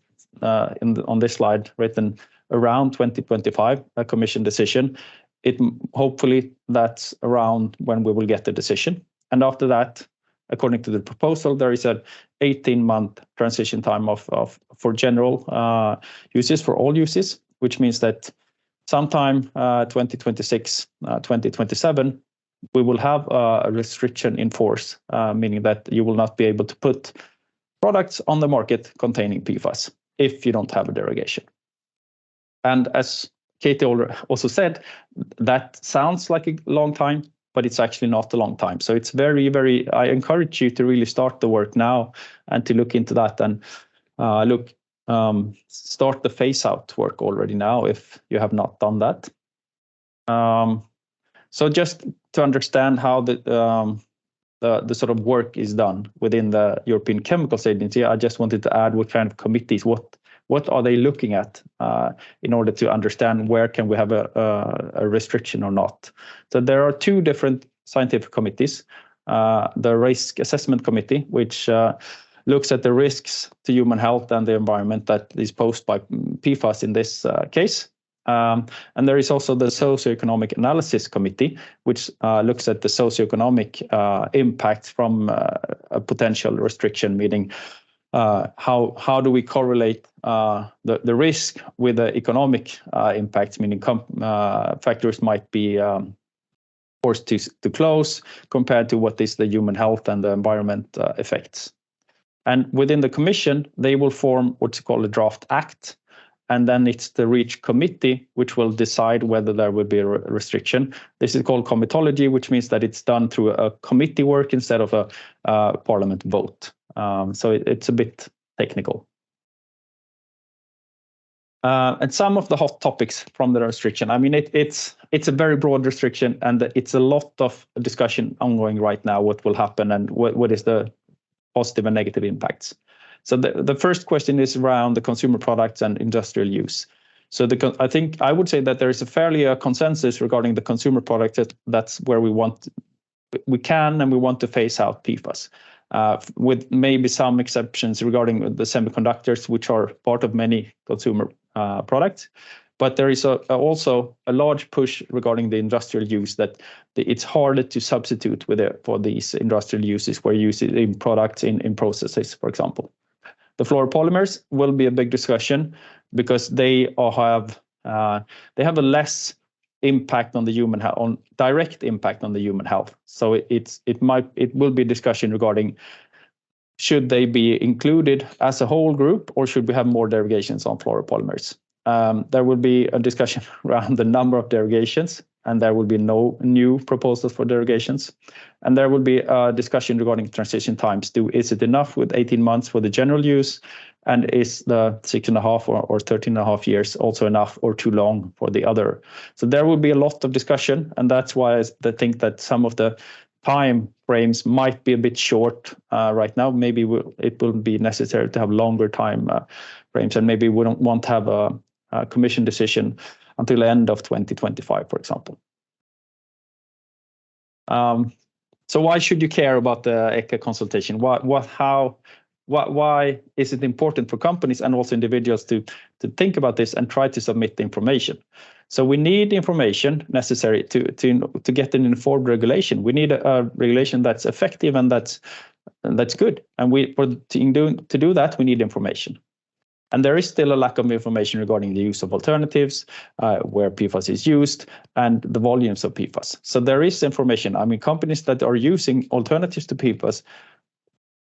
on this slide written around 2025, a Commission decision. Hopefully that's around when we will get the decision. And after that, according to the proposal, there is an 18-month transition time for general uses, for all uses, which means that sometime 2026, 2027, we will have a restriction in force, meaning that you will not be able to put products on the market containing PFAS if you don't have a derogation. And as Katie also said, that sounds like a long time, but it's actually not a long time. So it's very, very, I encourage you to really start the work now and to look into that and start the phase out work already now if you have not done that. So just to understand how the sort of work is done within the European Chemicals Agency, I just wanted to add what kind of committees, what are they looking at in order to understand where can we have a restriction or not. So there are 2 different scientific committees. The Risk Assessment Committee, which looks at the risks to human health and the environment that is posed by PFAS in this case. And there is also the Socioeconomic Analysis Committee, which looks at the socioeconomic impacts from a potential restriction, meaning how do we correlate the risk with the economic impacts, meaning factories might be forced to close compared to what is the human health and the environment effects. And within the Commission, they will form what's called a draft act. And then it's the REACH committee which will decide whether there will be a restriction. This is called comitology, which means that it's done through a committee work instead of a parliament vote. So it's a bit technical. And some of the hot topics from the restriction. I mean, it's a very broad restriction, and it's a lot of discussion ongoing right now. What will happen and what is the positive and negative impacts? So the first question is around the consumer products and industrial use. So I think I would say that there is a fairly consensus regarding the consumer products. That's where we want to phase out PFAS, with maybe some exceptions regarding the semiconductors, which are part of many consumer products. But there is also a large push regarding the industrial use that it's harder to substitute for these industrial uses where you use it in products, in processes, for example. The fluoropolymers will be a big discussion because they have a less impact on the human health, on direct impact on the human health. So it will be discussion regarding should they be included as a whole group or should we have more derogations on fluoropolymers? There will be a discussion around the number of derogations, and there will be no new proposals for derogations. And there will be a discussion regarding transition times. Is it enough with 18 months for the general use? And is the 6.5 or 13.5 years also enough or too long for the other? So there will be a lot of discussion, and that's why I think that some of the time frames might be a bit short right now. Maybe it will be necessary to have longer time frames, and maybe we don't want to have a Commission decision until the end of 2025, for example. So why should you care about the ECHA consultation? Why is it important for companies and also individuals to think about this and try to submit the information? So we need information necessary to get an informed regulation. We need a regulation that's effective and that's good. And to do that, we need information. And there is still a lack of information regarding the use of alternatives, where PFAS is used, and the volumes of PFAS. So there is information. I mean, companies that are using alternatives to PFAS,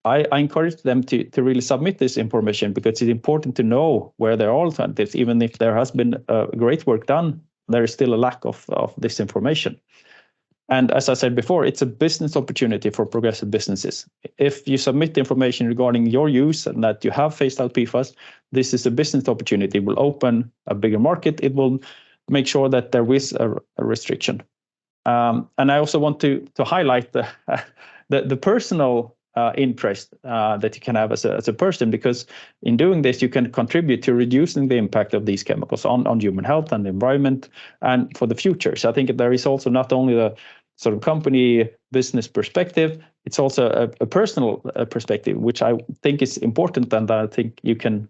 I encourage them to really submit this information because it's important to know where there are alternatives. Even if there has been great work done, there is still a lack of this information. And as I said before, it's a business opportunity for progressive businesses. If you submit information regarding your use and that you have phased out PFAS, this is a business opportunity. It will open a bigger market. It will make sure that there is a restriction. And I also want to highlight the personal interest that you can have as a person, because in doing this, you can contribute to reducing the impact of these chemicals on human health and the environment and for the future. So I think there is also not only the sort of company business perspective, it's also a personal perspective, which I think is important, and I think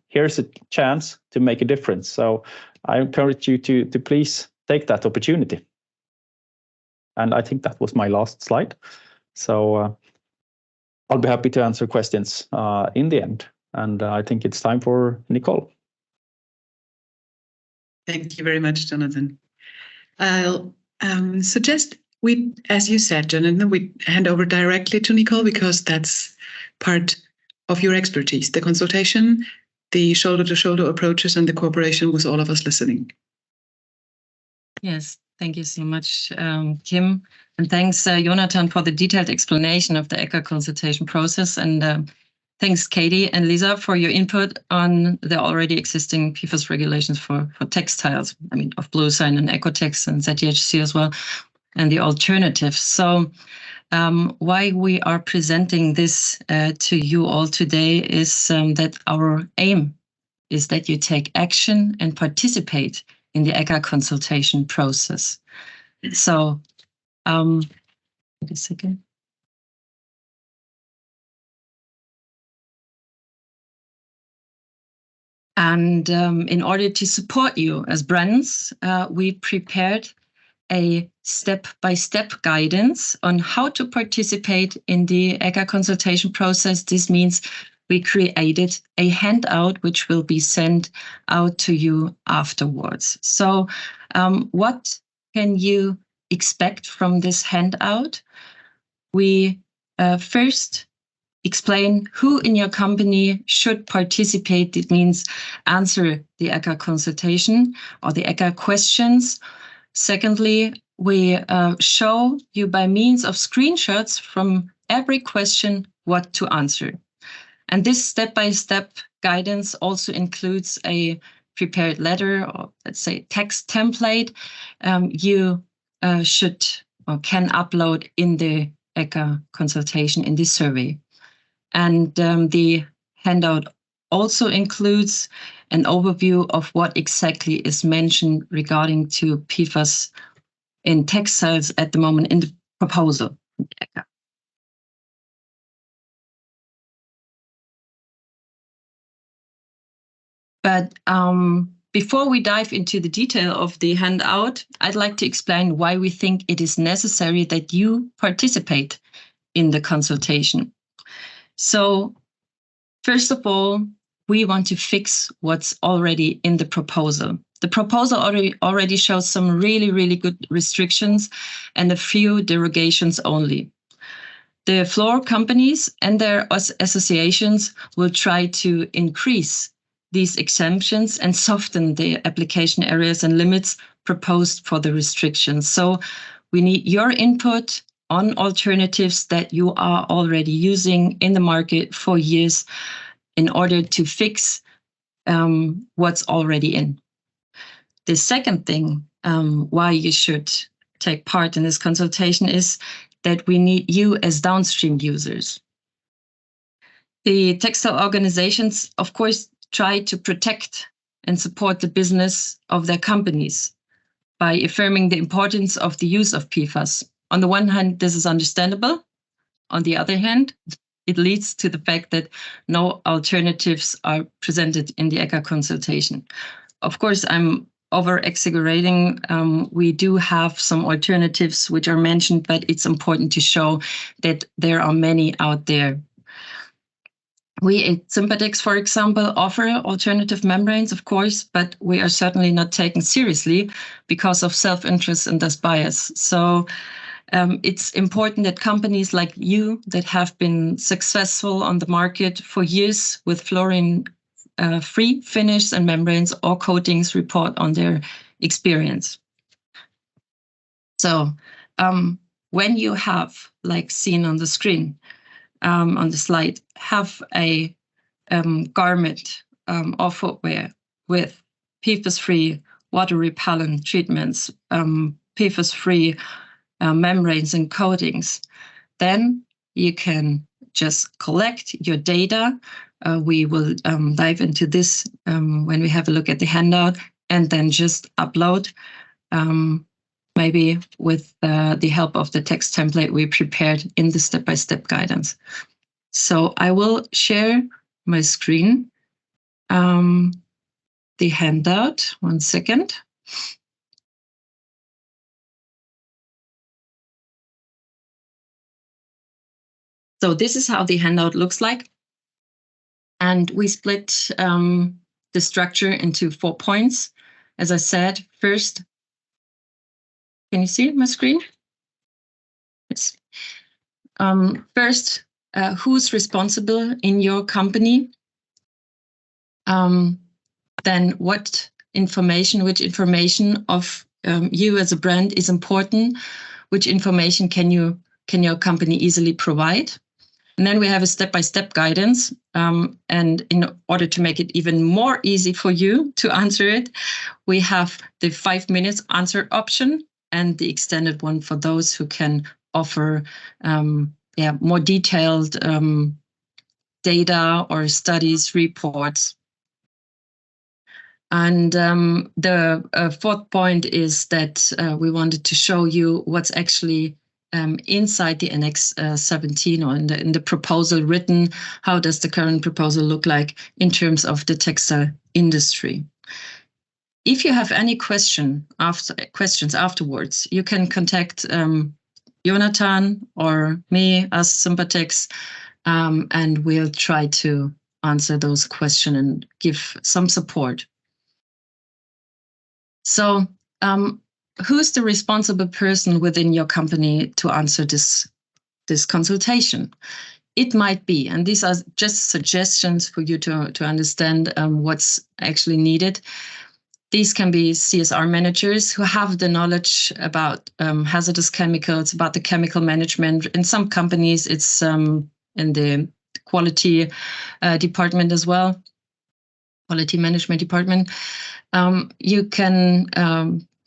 here's a chance to make a difference. So I encourage you to please take that opportunity. And I think that was my last slide. So I'll be happy to answer questions in the end. And I think it's time for Nicole. Thank you very much, Jonathan. I'll suggest as you said, Jonathan, we hand over directly to Nicole, because that's part of your expertise, the consultation, the shoulder-to-shoulder approaches, and the cooperation with all of us listening. Yes, thank you so much, Kim. And thanks, Jonathan, for the detailed explanation of the ECHA consultation process. And thanks, Katie and Lisa, for your input on the already existing PFAS regulations for textiles, of bluesign and OekoTex and ZDHC as well, and the alternatives. So why we are presenting this to you all today is that our aim is that you take action and participate in the ECHA consultation process. So, wait a second. And in order to support you as brands, we prepared a step-by-step guidance on how to participate in the ECHA consultation process. This means we created a handout which will be sent out to you afterwards. So what can you expect from this handout? We first explain who in your company should participate. It means answer the ECHA consultation or the ECHA questions. Secondly, we show you by means of screenshots from every question what to answer. And this step-by-step guidance also includes a prepared letter, or let's say text template, you should or can upload in the ECHA consultation in this survey. And the handout also includes an overview of what exactly is mentioned regarding to PFAS in textiles at the moment in the proposal. But before we dive into the detail of the handout, I'd like to explain why we think it is necessary that you participate in the consultation. So, first of all, we want to fix what's already in the proposal. The proposal already shows some really, really good restrictions and a few derogations only. The floor companies and their associations will try to increase these exemptions and soften the application areas and limits proposed for the restrictions. So we need your input on alternatives that you are already using in the market for years in order to fix what's already in. The second thing why you should take part in this consultation is that we need you as downstream users. The textile organizations, of course, try to protect and support the business of their companies by affirming the importance of the use of PFAS. On the one hand, this is understandable. On the other hand, it leads to the fact that no alternatives are presented in the ECHA consultation. Of course, I'm over-exaggerating. We do have some alternatives which are mentioned, but it's important to show that there are many out there. We at Sympatex, for example, offer alternative membranes, of course, but we are certainly not taken seriously because of self-interest and thus bias. So it's important that companies like you that have been successful on the market for years with fluorine-free finishes and membranes or coatings report on their experience. So when you have, like seen on the screen, on the slide, have a garment or footwear with PFAS-free water repellent treatments, PFAS-free membranes and coatings, then you can just collect your data. We will dive into this when we have a look at the handout, and then just upload, maybe with the help of the text template we prepared in the step-by-step guidance. So I will share my screen, the handout. 1 second. So this is how the handout looks like. And we split the structure into 4 points. As I said, first, can you see my screen? Yes. First, who's responsible in your company? Then which information of you as a brand is important? Which information can your company easily provide? And then we have a step-by-step guidance. And in order to make it even more easy for you to answer it, we have the 5 minutes answer option and the extended one for those who can offer more detailed data or studies, reports. And the fourth point is that we wanted to show you what's actually inside the Annex 17 or in the proposal written. How does the current proposal look like in terms of the textile industry? If you have any questions afterwards, you can contact Jonathan or me as Sympatex, and we'll try to answer those questions and give some support. So who's the responsible person within your company to answer this consultation? It might be, and these are just suggestions for you to understand what's actually needed. These can be CSR managers who have the knowledge about hazardous chemicals, about the chemical management. In some companies, it's in the quality department as well, quality management department. You can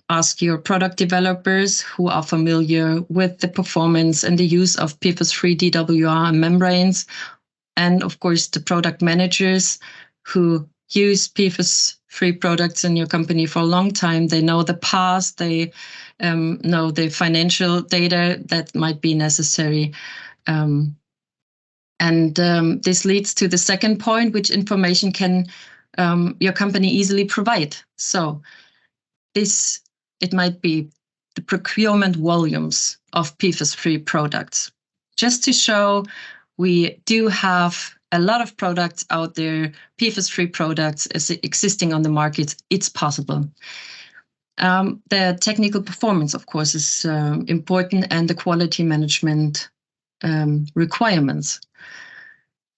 ask your product developers who are familiar with the performance and the use of PFAS-free DWR membranes. And of course, the product managers who use PFAS-free products in your company for a long time. They know the past, they know the financial data that might be necessary. This leads to the second point, which information can your company easily provide. So it might be the procurement volumes of PFAS-free products. Just to show we do have a lot of products out there, PFAS-free products existing on the market. It's possible. The technical performance, of course, is important, and the quality management requirements.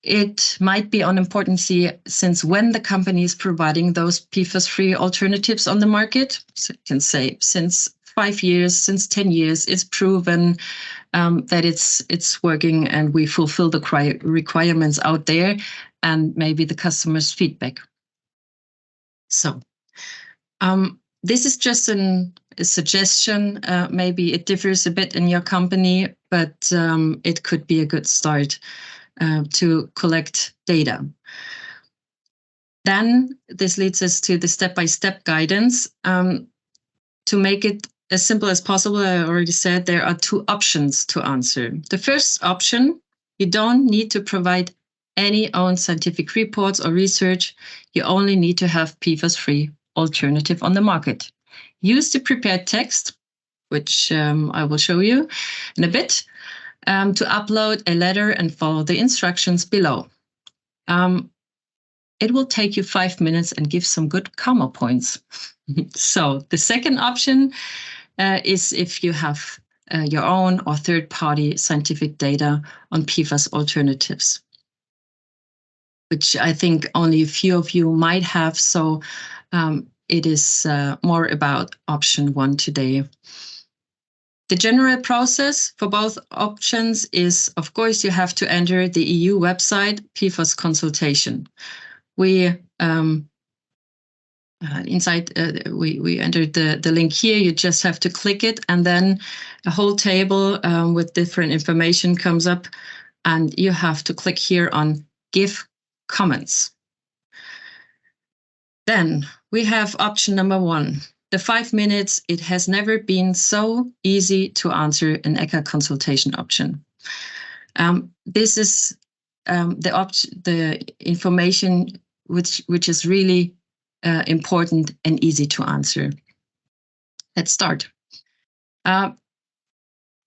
It might be on importance since when the company is providing those PFAS-free alternatives on the market. So you can say since 5 years, since 10 years, it's proven that it's working and we fulfill the requirements out there, and maybe the customer's feedback. So this is just a suggestion. Maybe it differs a bit in your company, but it could be a good start to collect data. Then this leads us to the step-by-step guidance. To make it as simple as possible, I already said there are 2 options to answer. The first option, you don't need to provide any own scientific reports or research. You only need to have PFAS-free alternative on the market. Use the prepared text, which I will show you in a bit, to upload a letter and follow the instructions below. It will take you 5 minutes and give some good comma points. So the second option is if you have your own or third-party scientific data on PFAS alternatives, which I think only a few of you might have. So it is more about option 1 today. The general process for both options is, of course, you have to enter the EU website, PFAS consultation. We we entered the link here. You just have to click it, and then a whole table with different information comes up, and you have to click here on Give Comments. Then we have option number 1. The 5 minutes, it has never been so easy to answer an ECHA consultation option. This is the information which is really important and easy to answer. Let's start.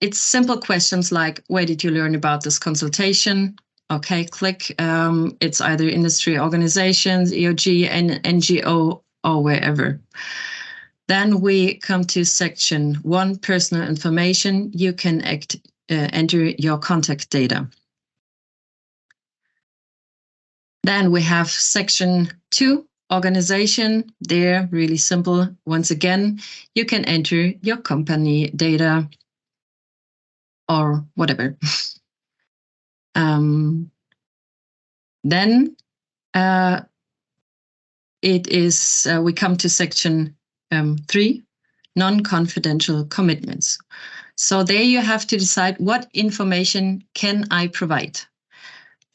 It's simple questions like, where did you learn about this consultation? Okay, click. It's either industry organizations, EOG, NGO, or wherever. Then we come to section 1, personal information. You can enter your contact data. Then we have section 2, organization. There, really simple. Once again, you can enter your company data or whatever. Then we come to section 3, non-confidential commitments. So there you have to decide what information can I provide.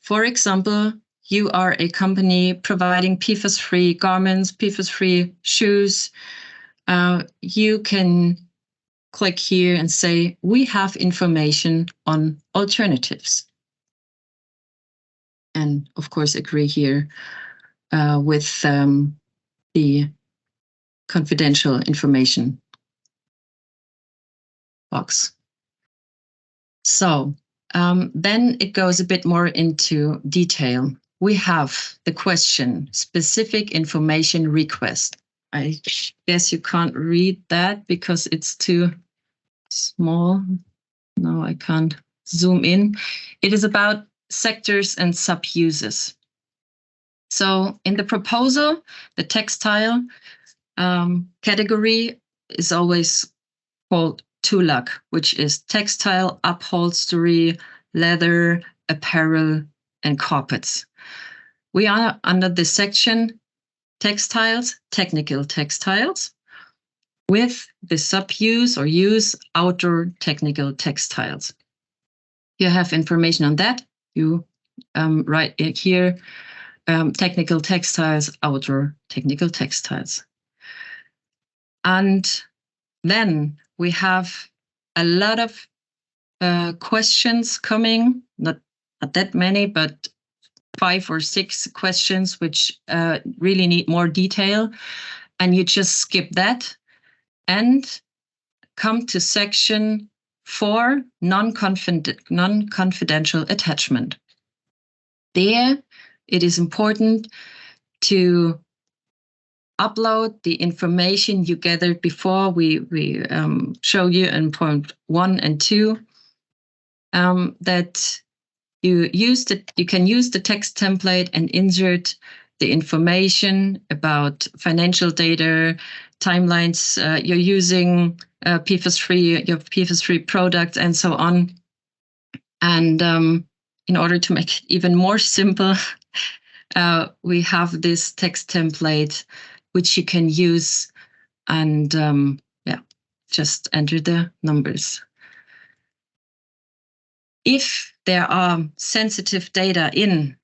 For example, you are a company providing PFAS-free garments, PFAS-free shoes. You can click here and say, we have information on alternatives. And of course, agree here with the confidential information box. So then it goes a bit more into detail. We have the question, specific information request. I guess you can't read that because it's too small. No, I can't zoom in. It is about sectors and sub-uses. So in the proposal, the textile category is always called TULAC, which is textile, upholstery, leather, apparel, and carpets. We are under the section textiles, technical textiles, with the sub-use or use outdoor technical textiles. You have information on that. You write it here, technical textiles, outdoor technical textiles. And then we have a lot of questions coming, not that many, but 5 or 6 questions which really need more detail. And you just skip that and come to section 4, non-confidential attachment. There, it is important to upload the information you gathered before. We show you in point 1 and 2 that you can use the text template and insert the information about financial data, timelines you're using, PFAS-free, your PFAS-free products, and so on. And in order to make it even more simple, we have this text template which you can use and just enter the numbers. If there are sensitive data in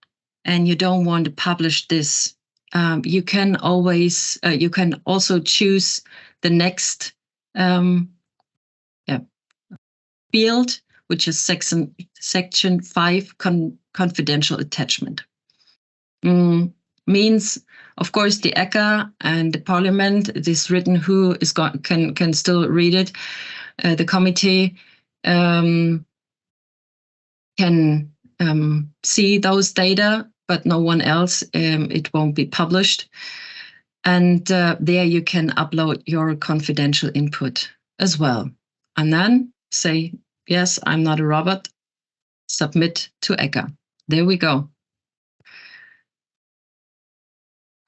and you don't want to publish this, you can always you can also choose the next field, which is section 5, confidential attachment. Means, of course, the ECHA and the Parliament, it is written who is can still read it. The committee can see those data, but no one else. It won't be published. And there you can upload your confidential input as well. And then say, yes, I'm not a robot. Submit to ECHA. There we go.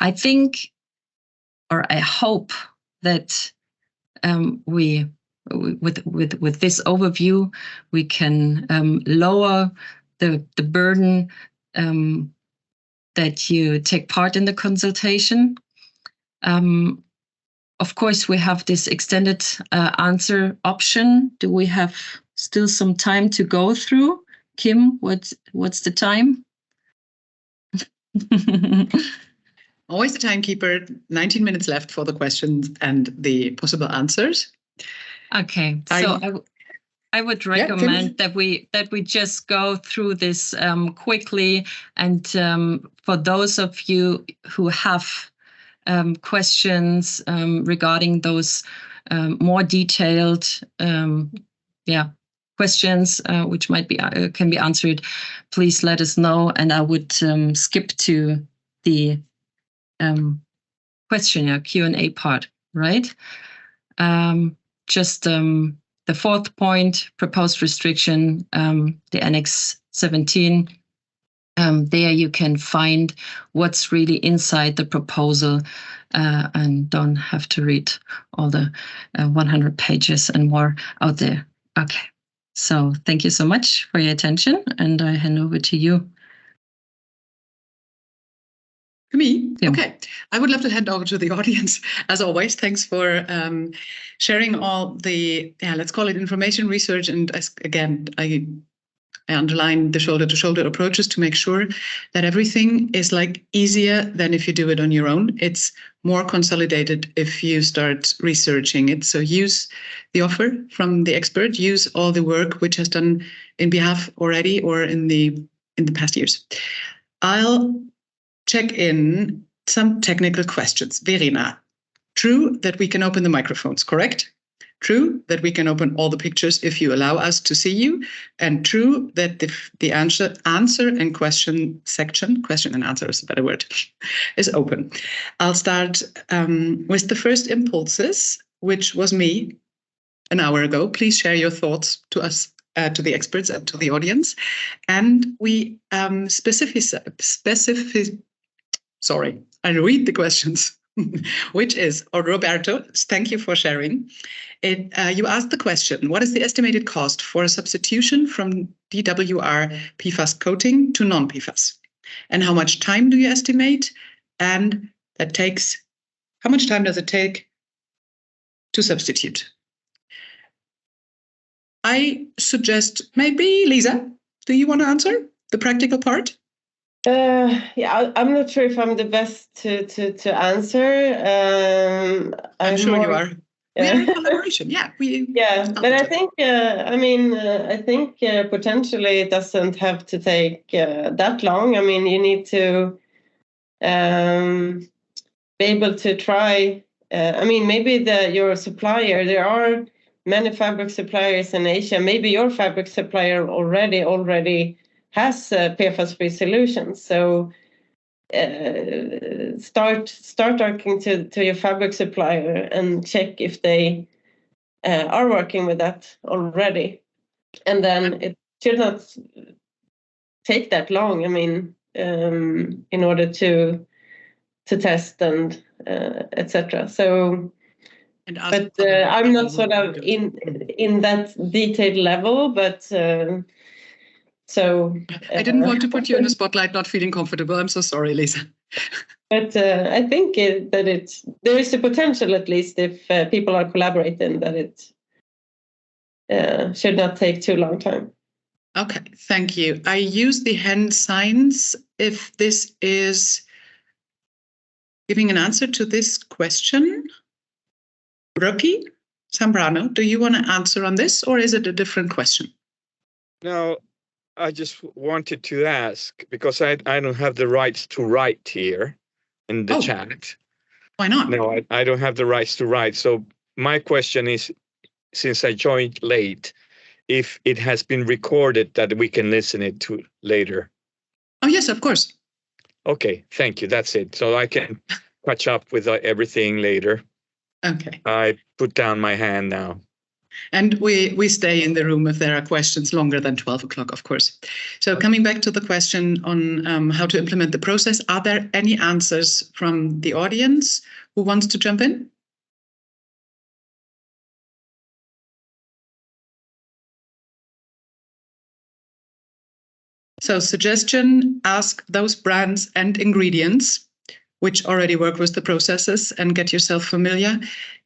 I think, or I hope that we with this overview, we can lower the burden that you take part in the consultation. Of course, we have this extended answer option. Do we have still some time to go through? Kim, what's the time? Always the timekeeper. 19 minutes left for the questions and the possible answers. Okay, so I would recommend that we just go through this quickly, and for those of you who have questions regarding those more detailed questions which might be can be answered, please let us know, and I would skip to the questionnaire Q&A part, right? Just the fourth point, proposed restriction, the Annex 17. There you can find what's really inside the proposal and don't have to read all the 100 pages and more out there. Okay, so thank you so much for your attention, and I hand over to you. Me? Yeah. Okay. I would love to hand over to the audience. As always, thanks for sharing all the, let's call it information research. And again, I underline the shoulder-to-shoulder approaches to make sure that everything is like easier than if you do it on your own. It's more consolidated if you start researching it. So use the offer from the expert, use all the work which has done in behalf already or in the past years. I'll check in some technical questions. Verena, true that we can open the microphones, correct? True that we can open all the pictures if you allow us to see you, and true that the answer and question section, question and answer is a better word, is open. I'll start with the first impulses, which was me an hour ago. Please share your thoughts to us, to the experts and to the audience. And we sorry, I read the questions, which is, Roberto, thank you for sharing. You asked the question, what is the estimated cost for a substitution from DWR PFAS coating to non-PFAS? And how much time do you estimate? And how much time does it take to substitute? I suggest maybe, Lisa, do you want to answer the practical part? Yeah, I'm not sure if I'm the best to answer. I'm sure you are. We are in collaboration. Yeah, but I think I think potentially it doesn't have to take that long. I mean, you need to be able to try. Maybe your supplier. There are many fabric suppliers in Asia. Maybe your fabric supplier already has PFAS-free solutions. So start talking to your fabric supplier and check if they are working with that already. And then it should not take that long. I mean, in order to test and etc. So. But I'm not sort of in that detailed level, but so I didn't want to put you in the spotlight, not feeling comfortable. I'm so sorry, Lisa. But I think that there is a potential, at least if people are collaborating, that it should not take too long time. Okay, thank you. I use the hand signs if this is giving an answer to this question. Rocky Zambrano, do you want to answer on this, or is it a different question? No, I just wanted to ask, because I don't have the rights to write here in the chat. Why not? No, I don't have the rights to write. So my question is, since I joined late, if it has been recorded that we can listen it to later. Oh, yes, of course. Okay, thank you. That's it. So I can catch up with everything later. Okay. I put down my hand now. And we stay in the room if there are questions longer than 12 o'clock, of course. So coming back to the question on how to implement the process, are there any answers from the audience who wants to jump in? So suggestion, ask those brands and ingredients which already work with the processes and get yourself familiar.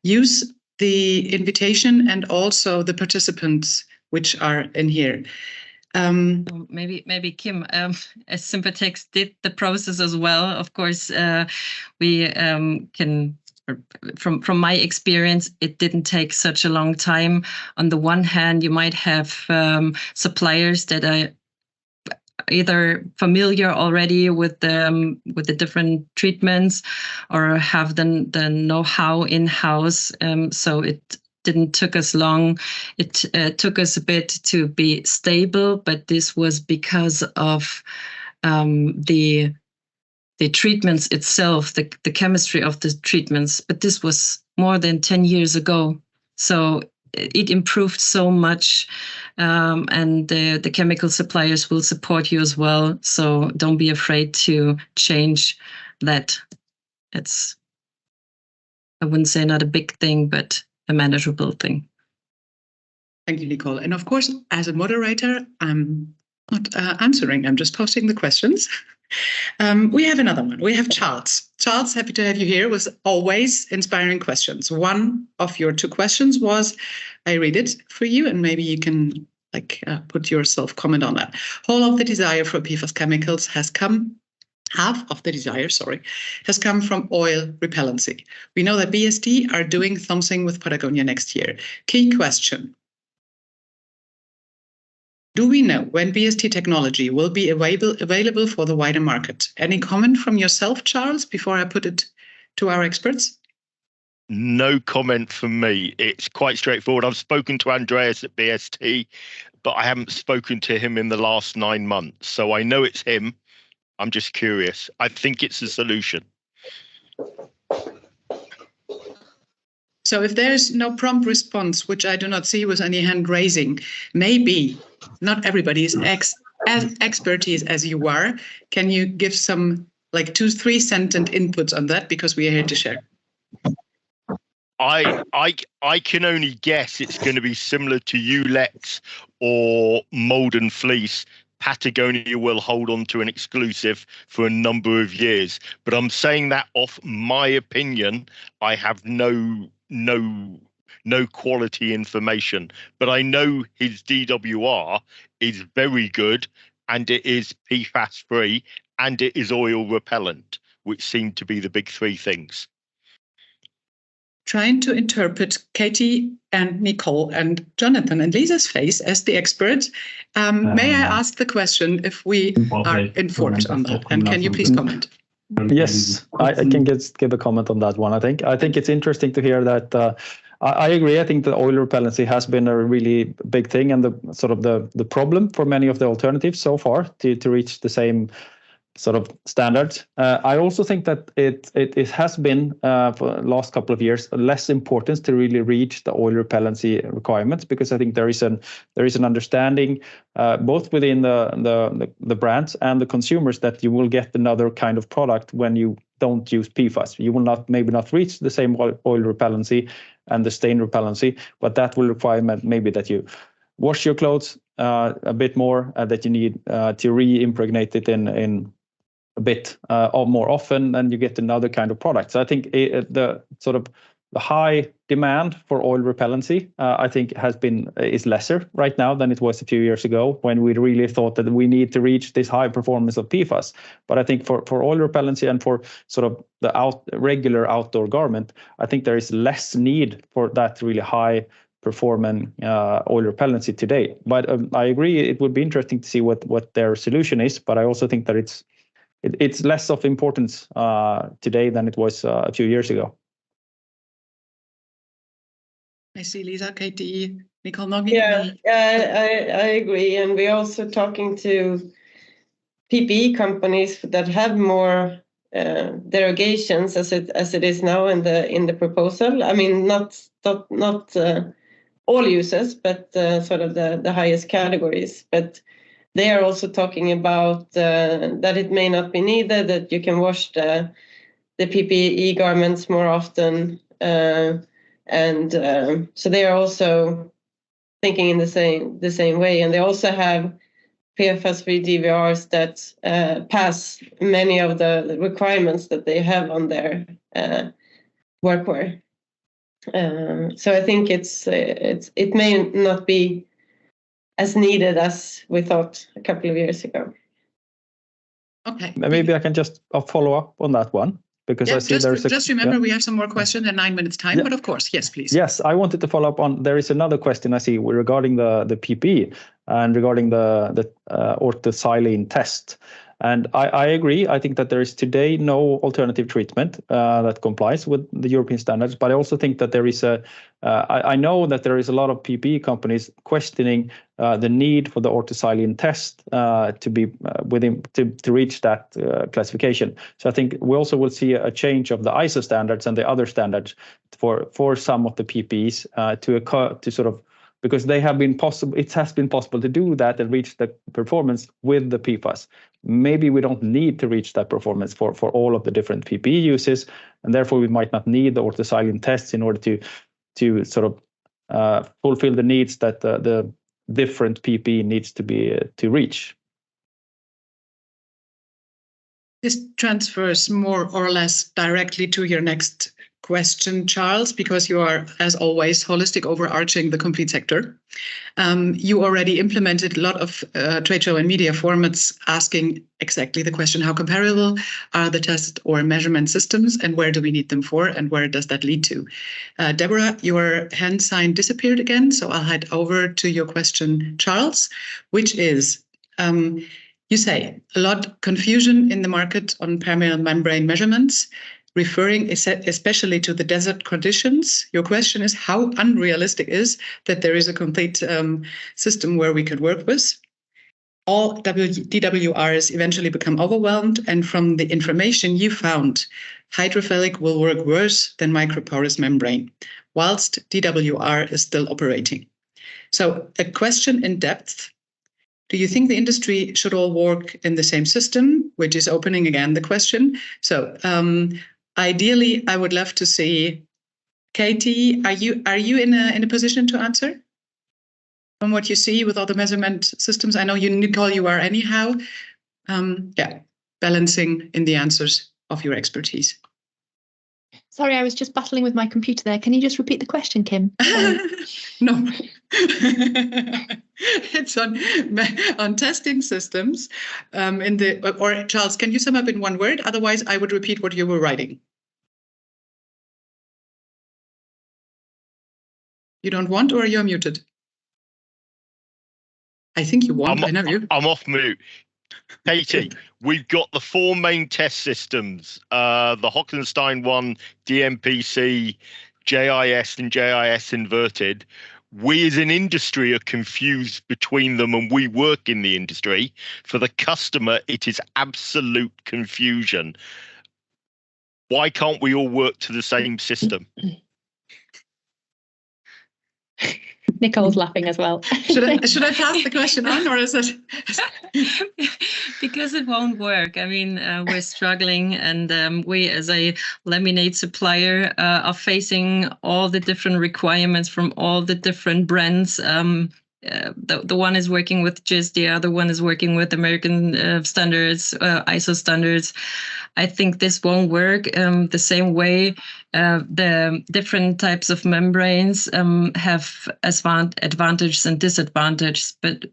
Use the invitation and also the participants which are in here. Maybe Kim, as Sympatex did the process as well. Of course, we can. From my experience, it didn't take such a long time. On the one hand, you might have suppliers that are either familiar already with the different treatments or have the know-how in-house. So it didn't took us long. It took us a bit to be stable, but this was because of the treatments itself, the chemistry of the treatments. But this was more than 10 years ago. So it improved so much, and the chemical suppliers will support you as well. So don't be afraid to change that. It's, I wouldn't say not a big thing, but a manageable thing. Thank you, Nicole. And of course, as a moderator, I'm not answering, I'm just posting the questions. We have another one. We have Charles. Charles, happy to have you here with always inspiring questions. One of your two questions was, I read it for you, and maybe you can put your self-comment on that. Half of the desire for PFAS chemicals has come from oil repellency. We know that BST are doing something with Patagonia next year. Key question. Do we know when BST technology will be available for the wider market? Any comment from yourself, Charles, before I put it to our experts? No comment from me. It's quite straightforward. I've spoken to Andreas at BST, but I haven't spoken to him in the last 9 months. So I know it's him. I'm just curious. I think it's a solution. So if there's no prompt response, which I do not see with any hand raising, maybe not everybody is as expertise as you are. Can you give some 2-3 sentence inputs on that, because we are here to share? I can only guess it's going to be similar to Ulex or Mold and Fleece. Patagonia will hold on to an exclusive for a number of years, but I'm saying that off my opinion. I have no quality information, but I know his DWR is very good, and it is PFAS free, and it is oil repellent, which seem to be the big 3 things. Trying to interpret Katie and Nicole and Jonathan and Lisa's face as the experts, may I ask the question if we are informed on that? And can you please comment? Yes, I can give a comment on that one. I think it's interesting to hear that. I agree. I think the oil repellency has been a really big thing, and the problem for many of the alternatives so far to reach the same sort of standards. I also think that it has been for the last couple of years less importance to really reach the oil repellency requirements, because I think there is an understanding both within the brands and the consumers that you will get another kind of product when you don't use PFAS. You will maybe not reach the same oil repellency and the stain repellency, but that will require maybe that you wash your clothes a bit more, that you need to re-impregnate it in a bit or more often, and you get another kind of product. So I think the high demand for oil repellency, I think is lesser right now than it was a few years ago, when we really thought that we need to reach this high performance of PFAS. But I think for oil repellency and for the regular outdoor garment, I think there is less need for that really high performing oil repellency today. But I agree, it would be interesting to see what their solution is. But I also think that it's less of importance today than it was a few years ago. I see Lisa, Katie, Nicole, Nogni. Yeah, I agree. And we're also talking to PPE companies that have more derogations as it is now in the proposal. I mean, not all users, but sort of the highest categories. But they are also talking about that it may not be needed, that you can wash the PPE garments more often. And so they are also thinking in the same way. And they also have PFAS-free DVRs that pass many of the requirements that they have on their workwear. So I think it may not be as needed as we thought a couple of years ago. Okay. Maybe I can just follow up on that one, because I see just remember we have some more questions in 9 minutes time, but of course, yes, please. Yes, I wanted to follow up on, there is another question I see regarding the PPE and regarding the orthosilane test. And I agree. I think that there is today no alternative treatment that complies with the European standards. But I also think that there is I know that there is a lot of PPE companies questioning the need for the orthosilane test to be to reach that classification. So I think we also will see a change of the ISO standards and the other standards for some of the PPEs to sort of, because they have been possible. It has been possible to do that and reach the performance with the PFAS. Maybe we don't need to reach that performance for all of the different PPE uses, and therefore we might not need the orthosilane tests in order to sort of fulfill the needs that the different PPE needs to reach. This transfers more or less directly to your next question, Charles, because you are, as always, holistic, overarching the complete sector. You already implemented a lot of trade show and media formats asking exactly the question, how comparable are the test or measurement systems, and where do we need them for, and where does that lead to? Deborah, your hand sign disappeared again, so I'll head over to your question, Charles, which is, you say a lot confusion in the market on permeable membrane measurements, referring especially to the desert conditions. Your question is how unrealistic is that there is a complete system where we could work with. All DWRs eventually become overwhelmed, and from the information you found, hydrophilic will work worse than microporous membrane, whilst DWR is still operating. So a question in depth. Do you think the industry should all work in the same system? Which is opening again the question. So ideally, I would love to see, Katie, are you in a position to answer from what you see with all the measurement systems? I know you, Nicole, you are anyhow. Balancing in the answers of your expertise. Sorry, I was just battling with my computer there. Can you just repeat the question, Kim? No. It's on testing systems or Charles, can you sum up in one word? Otherwise, I would repeat what you were writing. You don't want, or you're muted? I think you want. I know you. I'm off mute. Katie, we've got the 4 main test systems, the Hockenstein one, DMPC, JIS and JIS inverted. We as an industry are confused between them, and we work in the industry. For the customer, it is absolute confusion. Why can't we all work to the same system? Nicole's laughing as well. Should I pass the question on, or is it? Because it won't work. I mean, we're struggling, and we, as a laminate supplier, are facing all the different requirements from all the different brands. The one is working with JIS, the other one is working with American standards, ISO standards. I think this won't work the same way. The different types of membranes have advantages and disadvantages. But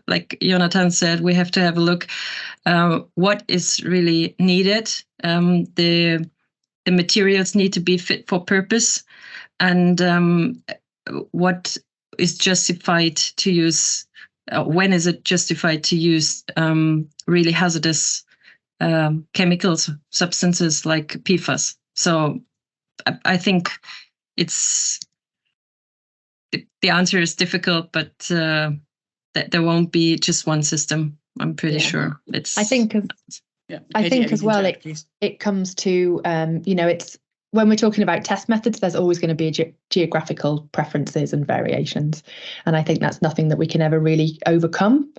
like Jonathan said, we have to have a look what is really needed. The materials need to be fit for purpose, and what is justified to use, when is it justified to use really hazardous chemicals, substances like PFAS. So I think it's the answer is difficult, but that there won't be just one system. I'm pretty sure. I think as well it comes to it's when we're talking about test methods, there's always going to be geographical preferences and variations, and I think that's nothing that we can ever really overcome.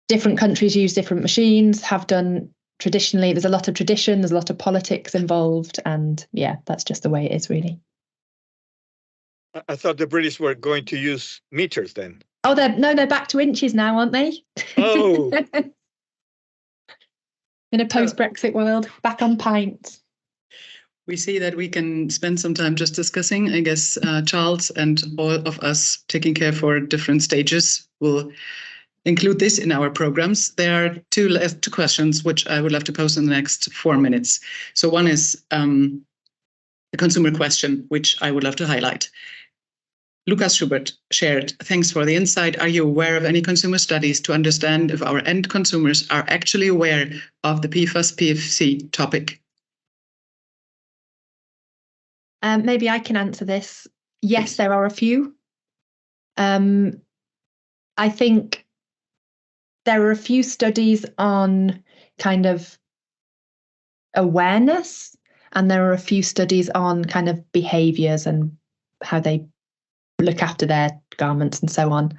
Different countries use different machines, have done traditionally. There's a lot of tradition, there's a lot of politics involved, and that's just the way it is, really. I thought the British were going to use meters then. Oh, they're back to inches now, aren't they? Oh, In a post-Brexit world, back on pints. We see that we can spend some time just discussing. I guess Charles and all of us taking care for different stages will include this in our programs. There are two questions which I would love to pose in the next 4 minutes. So one is the consumer question, which I would love to highlight. Lukas Schubert shared, thanks for the insight. Are you aware of any consumer studies to understand if our end consumers are actually aware of the PFAS PFC topic? Maybe I can answer this. Yes, there are a few. I think there are a few studies on kind of awareness, and there are a few studies on kind of behaviours and how they look after their garments and so on.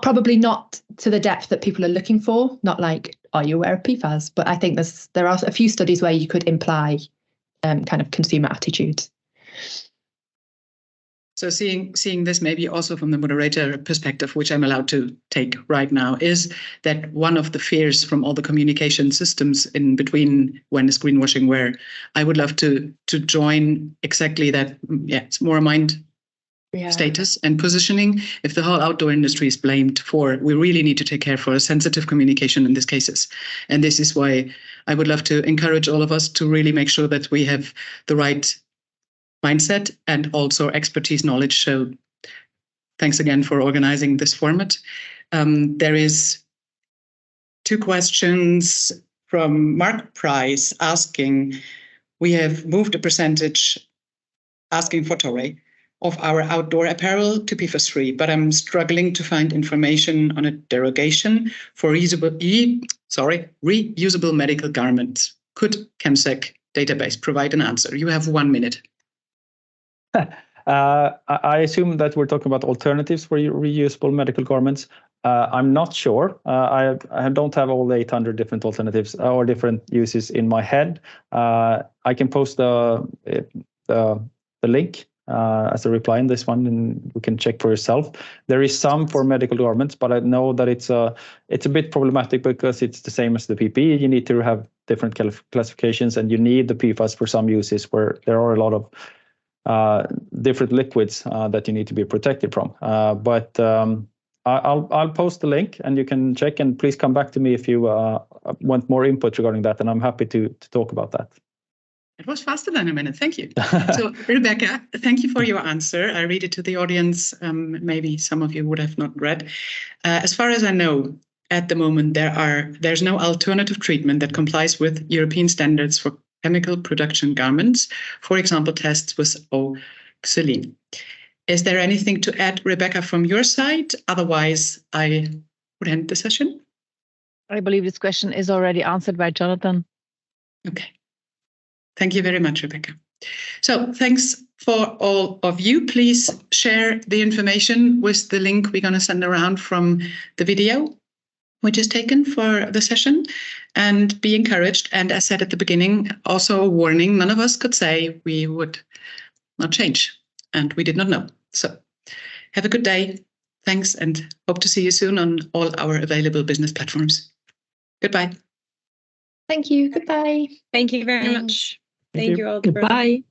Probably not to the depth that people are looking for, not like, are you aware of PFAS? But I think there are a few studies where you could imply kind of consumer attitudes. So seeing this maybe also from the moderator perspective, which I'm allowed to take right now, is that one of the fears from all the communication systems in between when is greenwashing where, I would love to join exactly that. Yeah, it's more mind status and positioning. If the whole outdoor industry is blamed for, we really need to take care for a sensitive communication in these cases. And this is why I would love to encourage all of us to really make sure that we have the right mindset and also expertise knowledge. So thanks again for organizing this format. There is 2 questions from Mark Price asking, we have moved a percentage, asking for Torre, of our outdoor apparel to PFAS-free, but I'm struggling to find information on a derogation for reusable medical garments. Could ChemSec database provide an answer? You have 1 minute. I assume that we're talking about alternatives for reusable medical garments. I'm not sure. I don't have all the 800 different alternatives or different uses in my head. I can post the link as a reply in this one, and you can check for yourself. There is some for medical garments, but I know that it's a bit problematic because it's the same as the PPE. You need to have different classifications, and you need the PFAS for some uses where there are a lot of different liquids that you need to be protected from. But I'll post the link and you can check, and please come back to me if you want more input regarding that, and I'm happy to talk about that. It was faster than a minute. Thank you. So, Rebecca, thank you for your answer. I read it to the audience. Maybe some of you would have not read. As far as I know, at the moment, there's no alternative treatment that complies with European standards for chemical production garments, for example, tests with oxylene. Is there anything to add, Rebecca, from your side? Otherwise, I would end the session. I believe this question is already answered by Jonathan. Okay. Thank you very much, Rebecca. So thanks for all of you. Please share the information with the link we're going to send around from the video, which is taken for the session, and be encouraged. And as said at the beginning, also a warning, none of us could say we would not change, and we did not know. So have a good day. Thanks, and hope to see you soon on all our available business platforms. Goodbye. Thank you. Goodbye. Thank you very much. Thank you all. Goodbye.